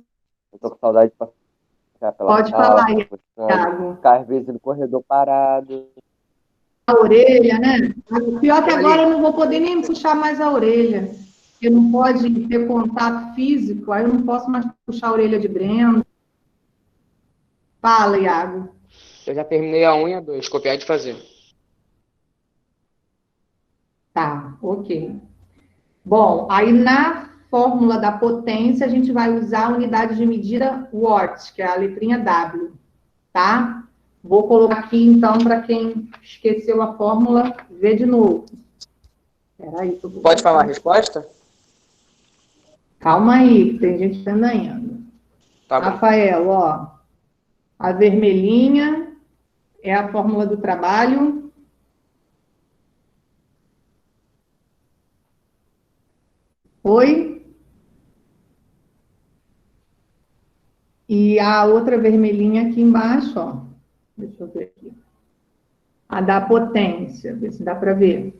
Eu tô com saudade de passear pela Pode sala. falar, Iago. Ficar, às vezes, no corredor parado. A orelha, né? O pior é que agora eu não vou poder nem puxar mais a orelha. Porque não pode ter contato físico, aí eu não posso mais puxar a orelha de Brenda. Fala, Iago. Eu já terminei a 1 e a 2, copiar de fazer. Tá, ok. Bom, aí na fórmula da potência, a gente vai usar a unidade de medida watts, que é a letrinha W, tá? Vou colocar aqui, então, para quem esqueceu a fórmula, ver de novo. Peraí, Pode falar a resposta? Calma aí, que tem gente vendo ainda. Tá bom. Rafael, ó, a vermelhinha é a fórmula do trabalho. Oi? E a outra vermelhinha aqui embaixo, ó. Deixa eu ver aqui. A da potência, ver se dá para ver.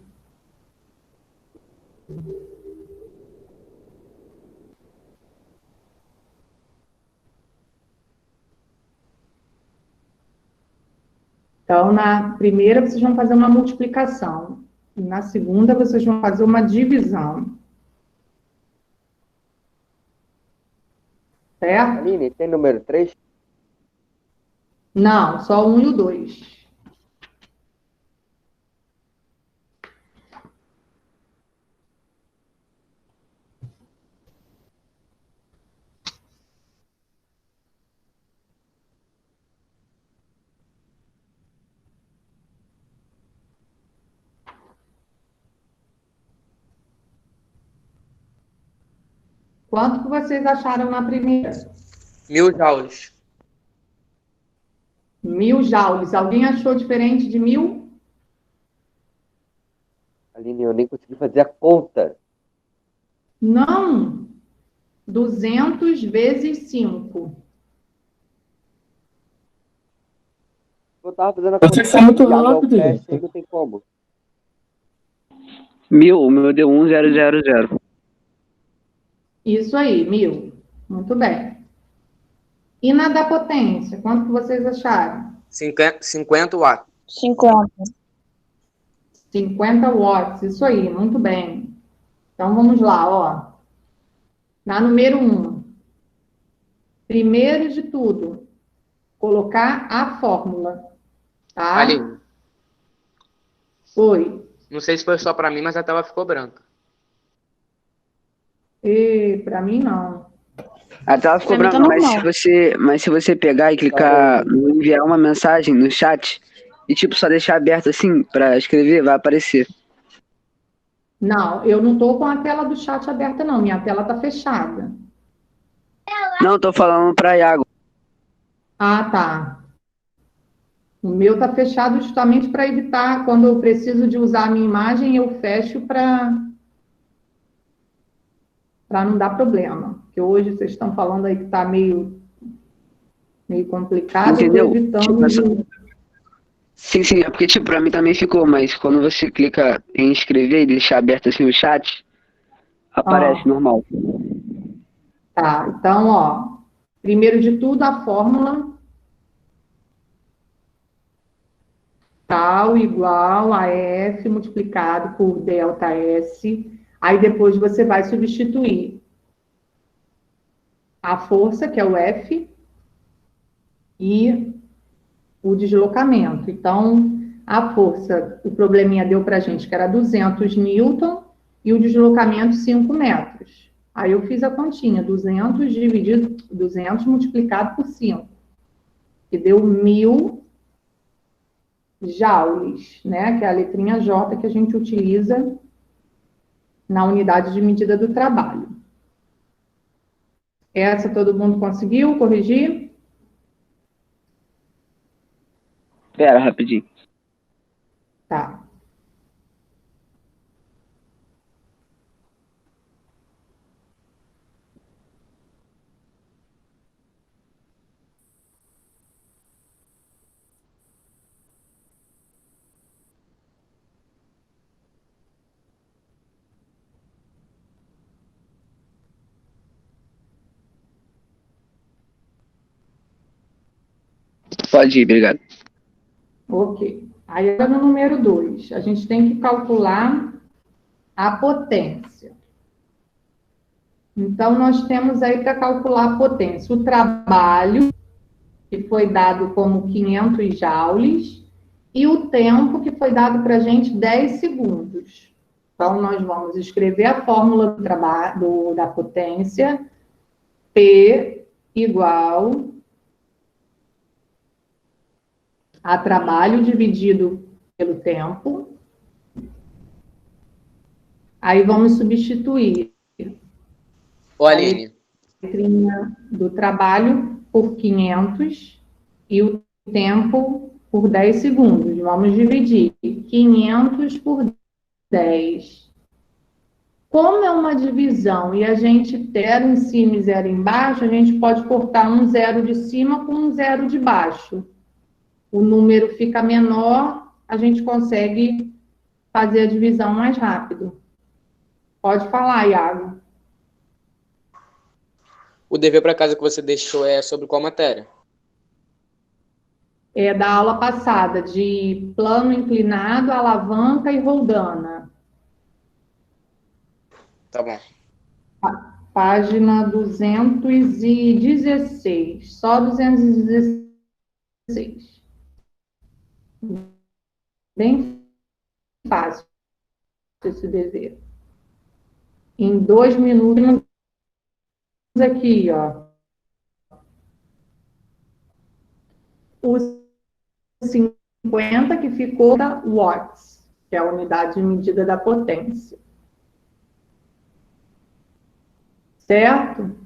Então, na primeira, vocês vão fazer uma multiplicação. E na segunda, vocês vão fazer uma divisão. Certo? Aline, tem número 3? Não, só o 1 e o 2. Quanto que vocês acharam na primeira? 1000 joules. 1000 joules. Alguém achou diferente de 1000? Aline, eu nem consegui fazer a conta. Não. 200 vezes 5. Eu tava fazendo a Você conta. foi muito e a rápido, Melfast gente. aí não tem como. 1000, o meu deu 1000. Isso aí, 1000. Muito bem. E na da potência, quanto que vocês acharam? 50 watts. 50. 50 watts, isso aí, muito bem. Então, vamos lá, ó. Na número 1. Primeiro de tudo, colocar a fórmula, tá? Aline, Oi. não sei se foi só pra mim, mas a tela ficou branca. E para mim, não. A tela ficou Pra mim tá branca, normal. mas se você pegar e clicar no enviar uma mensagem no chat e tipo só deixar aberto assim pra escrever, vai aparecer. Não, eu não tô com a tela do chat aberta, não. Minha tela tá fechada. Não, tô falando pra Iago. Ah, tá. O meu tá fechado justamente para evitar, quando eu preciso de usar a minha imagem, eu fecho para não dar problema. Porque hoje vocês estão falando aí que tá meio complicado, Entendeu? eu tô evitando Tipo, essa- de... Sim, é porque tipo, pra mim também ficou, mas quando você clica em escrever e deixar aberto assim o chat, aparece normal. Tá, então, ó, primeiro de tudo, a fórmula tal igual a F multiplicado por delta S. Aí depois você vai substituir a força, que é o F, e o deslocamento. Então, a força, o probleminha deu pra gente que era 200 newton e o deslocamento 5 metros. Aí eu fiz a continha, 200 multiplicado por 5, que deu 1000 joules, né? Que é a letrinha J que a gente utiliza na unidade de medida do trabalho. Essa todo mundo conseguiu corrigir? Pera, rapidinho. Tá. Pode ir, obrigado. Ok. Aí, agora no número 2, a gente tem que calcular a potência. Então, nós temos aí para calcular a potência o trabalho, que foi dado como 500 joules, e o tempo, que foi dado para a gente 10 segundos. Então, nós vamos escrever a fórmula da potência, P igual a trabalho dividido pelo tempo. Aí vamos substituir Ô, Aline. a letrinha do trabalho por 500 e o tempo por 10 segundos. Vamos dividir 500 por 10. Como é uma divisão e a gente tem 0 em cima e 0 embaixo, a gente pode cortar um 0 de cima com um 0 de baixo. O número fica menor, a gente consegue fazer a divisão mais rápido. Pode falar, Iago. O dever para casa que você deixou é sobre qual matéria? É da aula passada, de plano inclinado, alavanca e roldana. Tá bom. Página 216. Só 216. Bem fácil esse dever. Em 2 minutos, aqui, ó. Os 50 que ficou da watts, que é a unidade de medida da potência. Certo?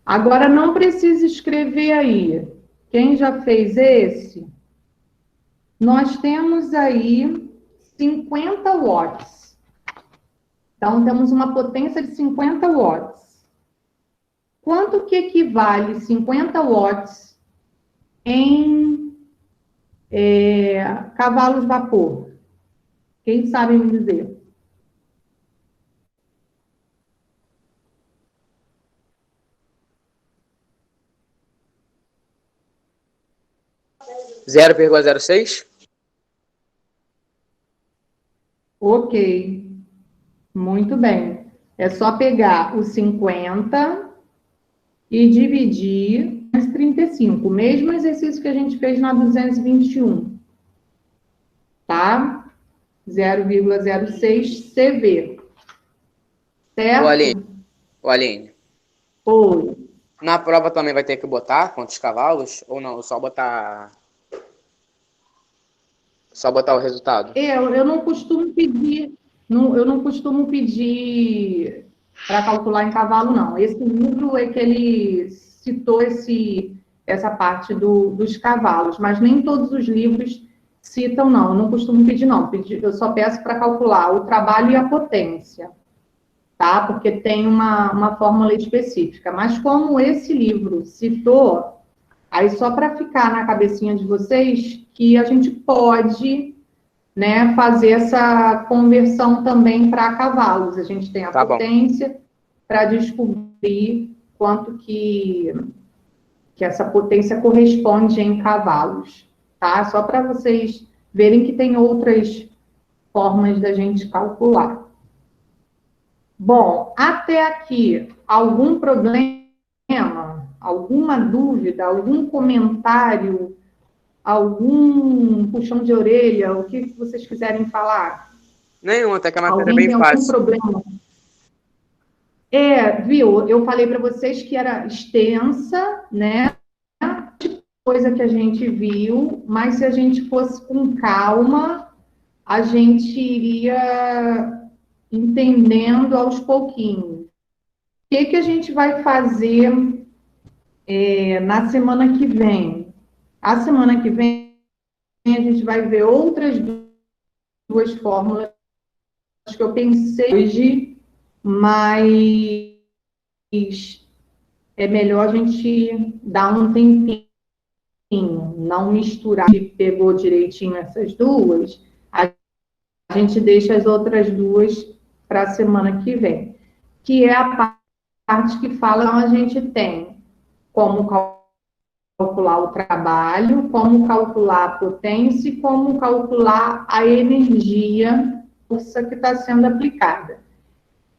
Agora, não precisa escrever aí. Quem já fez esse? Nós temos aí 50 watts. Então, temos uma potência de 50 watts. Quanto que equivale 50 watts em cavalos vapor? Quem sabe me dizer? Zero 0,06? Ok. Muito bem. É só pegar os 50 e dividir por 35. O mesmo exercício que a gente fez na 221. Tá? 0,06 CV. Certo? Ô, Aline. Oi. Na prova também vai ter que botar quantos cavalos? Ou não? Só botar o resultado? Eu não costumo pedir... eu não costumo pedir para calcular em cavalo, não. Esse livro é que ele citou essa parte dos cavalos, mas nem todos os livros citam, não. Eu não costumo pedir, não. Eu só peço para calcular o trabalho e a potência, tá? Porque tem uma fórmula específica. Mas como esse livro citou, aí só para ficar na cabecinha de vocês, que a gente pode... né, fazer essa conversão também para cavalos. A gente tem a potência para descobrir quanto que essa potência corresponde em cavalos, tá? Só para vocês verem que tem outras formas da gente calcular. Bom, até aqui, algum problema, alguma dúvida, algum comentário, algum puxão de orelha, o que vocês quiserem falar? Nenhum, até que a matéria Alguém é bem tem fácil. algum problema? Viu? Eu falei para vocês que era extensa, né? Coisa que a gente viu, mas se a gente fosse com calma, a gente iria entendendo aos pouquinhos. O que a gente vai fazer na semana que vem? A semana que vem, a gente vai ver outras duas fórmulas que eu pensei hoje, mas é melhor a gente dar um tempinho, não misturar. A gente pegou direitinho essas duas, a gente deixa as outras duas para a semana que vem, que é a parte que fala, então, a gente tem como calcular o trabalho, como calcular a potência e como calcular a energia, força que está sendo aplicada.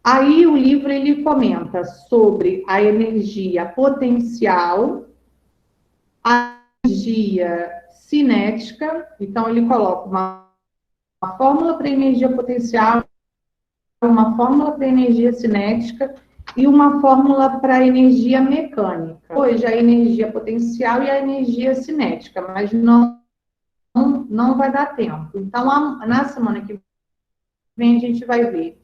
Aí o livro ele comenta sobre a energia potencial, a energia cinética, então ele coloca uma fórmula para energia potencial, uma fórmula para energia cinética e uma fórmula para energia mecânica. Hoje a energia potencial e a energia cinética, mas não vai dar tempo. Então, na semana que vem, a gente vai ver.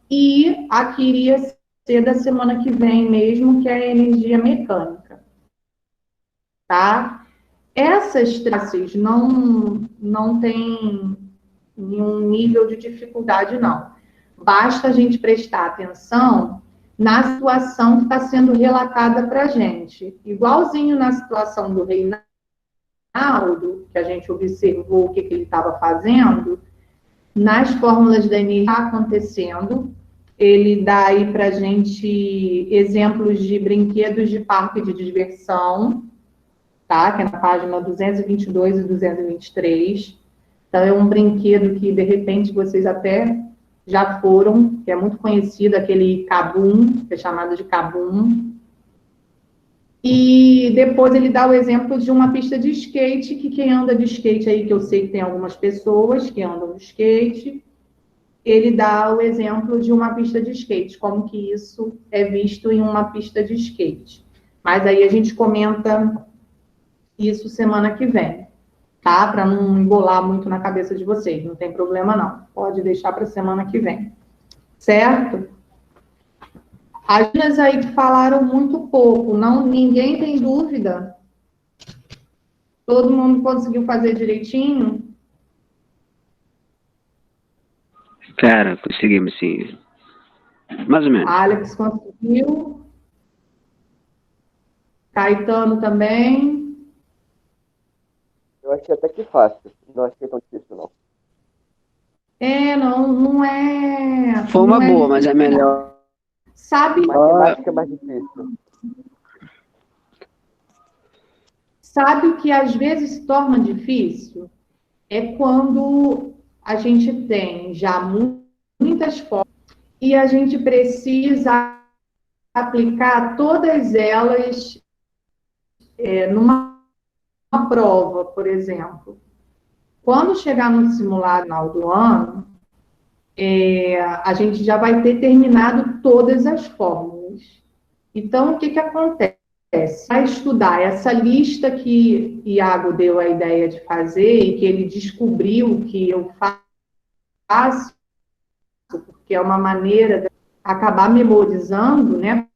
E a que iria ser da semana que vem mesmo, que é a energia mecânica. Tá? Essas classes não tem nenhum nível de dificuldade, não. Basta a gente prestar atenção na situação que está sendo relatada para a gente. Igualzinho na situação do Reinaldo, que a gente observou o que ele estava fazendo, nas fórmulas da energia está acontecendo. Ele dá aí para a gente exemplos de brinquedos de parque de diversão, tá? Que é na página 222 e 223. Então, é um brinquedo que, de repente, vocês até já foram, que é muito conhecido, aquele Kabum, que é chamado de Kabum. E depois ele dá o exemplo de uma pista de skate, que quem anda de skate aí, que eu sei que tem algumas pessoas que andam de skate, ele dá o exemplo de uma pista de skate, como que isso é visto em uma pista de skate. Mas aí a gente comenta isso semana que vem, tá? Para não embolar muito na cabeça de vocês, não tem problema não. Pode deixar para semana que vem, certo? As meninas aí que falaram muito pouco, ninguém tem dúvida? Todo mundo conseguiu fazer direitinho? Cara, conseguimos sim. Mais ou menos. Alex conseguiu. Caetano também. Eu achei até que fácil. Não achei tão difícil, não. Não é... Foi uma boa, mas é melhor. Sabe... Matemática é mais difícil. Sabe o que às vezes se torna difícil? É quando a gente tem já muitas formas e a gente precisa aplicar todas elas numa prova, por exemplo. Quando chegar no simulado no final do ano, a gente já vai ter terminado todas as fórmulas. Então, o que acontece? Vai estudar essa lista que Iago deu a ideia de fazer e que ele descobriu que eu faço, porque é uma maneira de acabar memorizando, né?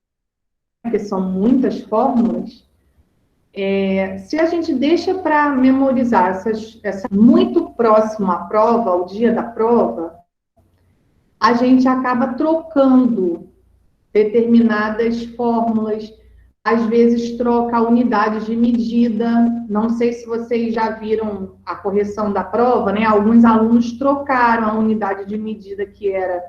Porque são muitas fórmulas. Se a gente deixa para memorizar essa muito próximo à prova, ao dia da prova, a gente acaba trocando determinadas fórmulas, às vezes troca unidades de medida. Não sei se vocês já viram a correção da prova, né? Alguns alunos trocaram a unidade de medida que era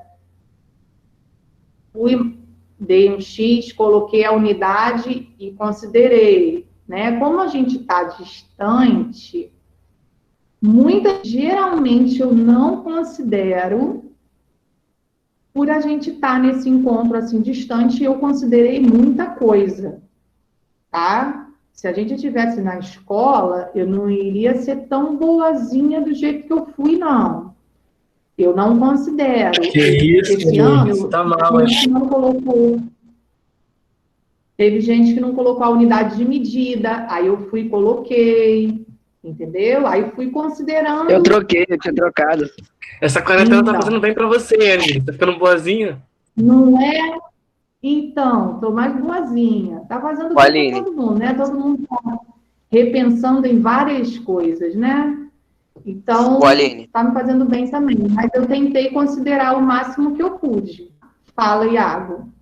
dei um X, coloquei a unidade e considerei, né? Como a gente está distante, geralmente eu não considero, por a gente estar nesse encontro assim distante, eu considerei muita coisa, tá? Se a gente estivesse na escola, eu não iria ser tão boazinha do jeito que eu fui, não. Eu não considero. Que isso, esse ano, tá mal, teve gente que não colocou a unidade de medida, aí eu fui e coloquei, entendeu? Aí fui considerando... Eu tinha trocado. Essa quarentena tá fazendo bem pra você, Anny. Tá ficando boazinha? Não é? Então, tô mais boazinha. Tá fazendo bem pra todo mundo, né? Todo mundo tá repensando em várias coisas, né? Então, tá me fazendo bem também. Mas eu tentei considerar o máximo que eu pude. Fala, Iago.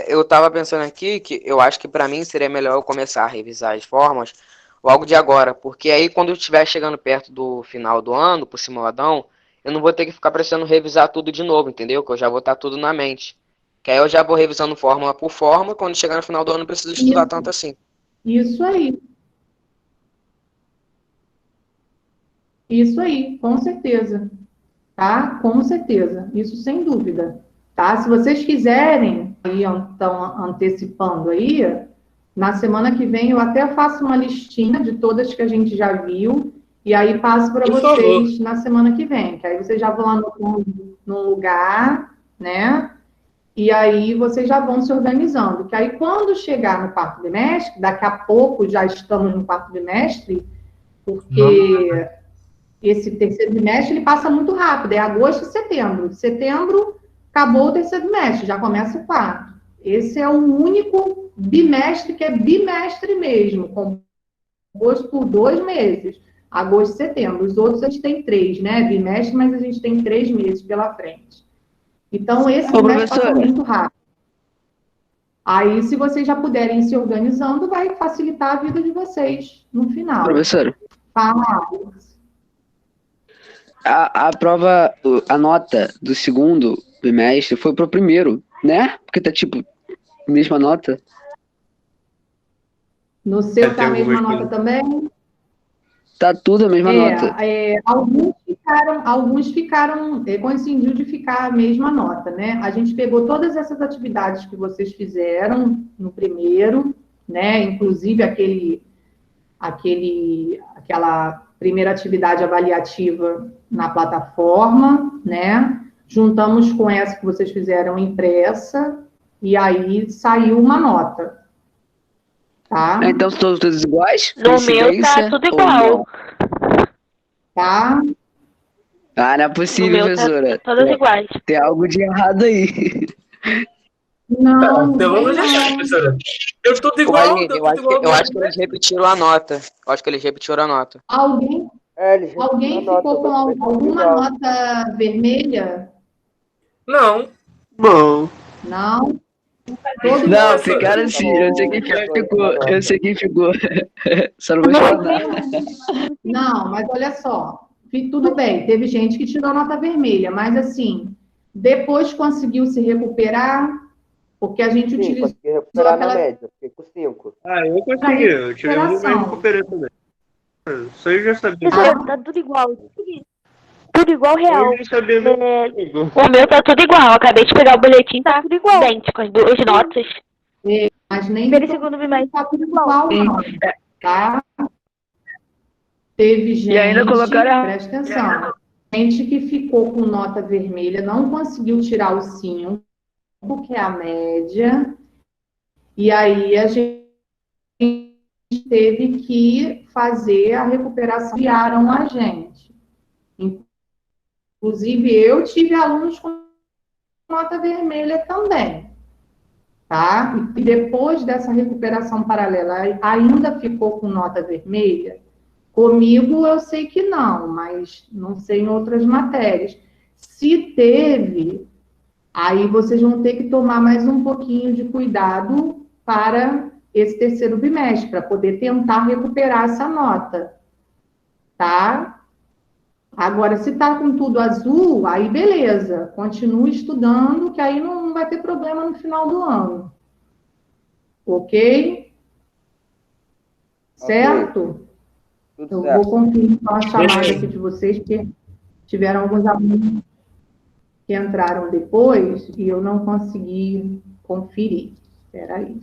Eu tava pensando aqui que eu acho que para mim seria melhor eu começar a revisar as formas logo de agora, porque aí quando eu estiver chegando perto do final do ano, pro simuladão, eu não vou ter que ficar precisando revisar tudo de novo, entendeu? Que eu já vou estar tudo na mente. Que aí eu já vou revisando fórmula por fórmula, quando chegar no final do ano não preciso estudar tanto assim. Isso aí. Isso aí, com certeza. Tá? Com certeza. Isso sem dúvida. Tá? Se vocês quiserem, aí estão antecipando aí, na semana que vem eu até faço uma listinha de todas que a gente já viu e aí passo para Por vocês na semana que vem, que aí vocês já vão lá no lugar, né? E aí vocês já vão se organizando. Que aí quando chegar no quarto bimestre, daqui a pouco já estamos no quarto bimestre, porque esse terceiro bimestre ele passa muito rápido, é agosto e setembro. Setembro, acabou o terceiro bimestre, já começa o quarto. Esse é o único bimestre que é bimestre mesmo, composto por 2 meses, agosto e setembro. Os outros a gente tem 3, né? Bimestre, mas a gente tem 3 meses pela frente. Então, esse bimestre passa muito rápido. Aí, se vocês já puderem ir se organizando, vai facilitar a vida de vocês no final. Professora, Fala. a prova, a nota do segundo bimestre foi pro primeiro, né? Porque tá tipo, mesma nota. No seu tá a mesma nota também? Tá tudo a mesma nota. Alguns ficaram, coincidiu de ficar a mesma nota, né? A gente pegou todas essas atividades que vocês fizeram no primeiro, né? Inclusive aquela primeira atividade avaliativa na plataforma, né? Juntamos com essa que vocês fizeram impressa, e aí saiu uma nota. Tá? Então, são todos iguais? No meu tá tudo igual. Tá? Ah, não é possível, No meu professora. tá todos iguais. Tem algo de errado aí. Não, Pelo amor de Deus, professora. Eu tudo igual, Aline, eu acho que eles repetiram a nota. Eu acho que eles repetiram a nota. Alguém ficou com alguma nota vermelha? Não. Bom. Não? Não, ficaram assim. Eu sei quem ficou. Eu sei quem ficou. Só não vou falar. Não, mas olha só. Tudo bem, teve gente que tirou nota vermelha, mas assim, depois conseguiu se recuperar, porque a gente utilizou consegui recuperar na média, fiquei com 5. Ah, eu consegui. Eu tirei um e recuperei também. Isso aí eu já sabia. Tá tudo igual. Tudo igual real. Eu já sabia O meu tá tudo igual. Acabei de pegar o boletim, tá tudo igual. Idêntico, as duas notas. Mas nem Primeiro e segundo bimestre tá tudo igual, não, tá? Teve gente, E ainda colocaram... presta atenção, gente que ficou com nota vermelha, não conseguiu tirar o 5, que é a média, e aí a gente teve que fazer a recuperação, enviaram a gente. Inclusive, eu tive alunos com nota vermelha também, tá? E depois dessa recuperação paralela, ainda ficou com nota vermelha? Comigo, eu sei que não, mas não sei em outras matérias. Se teve, aí vocês vão ter que tomar mais um pouquinho de cuidado para esse terceiro bimestre, para poder tentar recuperar essa nota, tá? Agora, se tá com tudo azul, aí beleza, continue estudando, que aí não vai ter problema no final do ano. Ok? Certo? Eu vou conferir a chamada aqui de vocês, porque tiveram alguns alunos que entraram depois e eu não consegui conferir. Espera aí.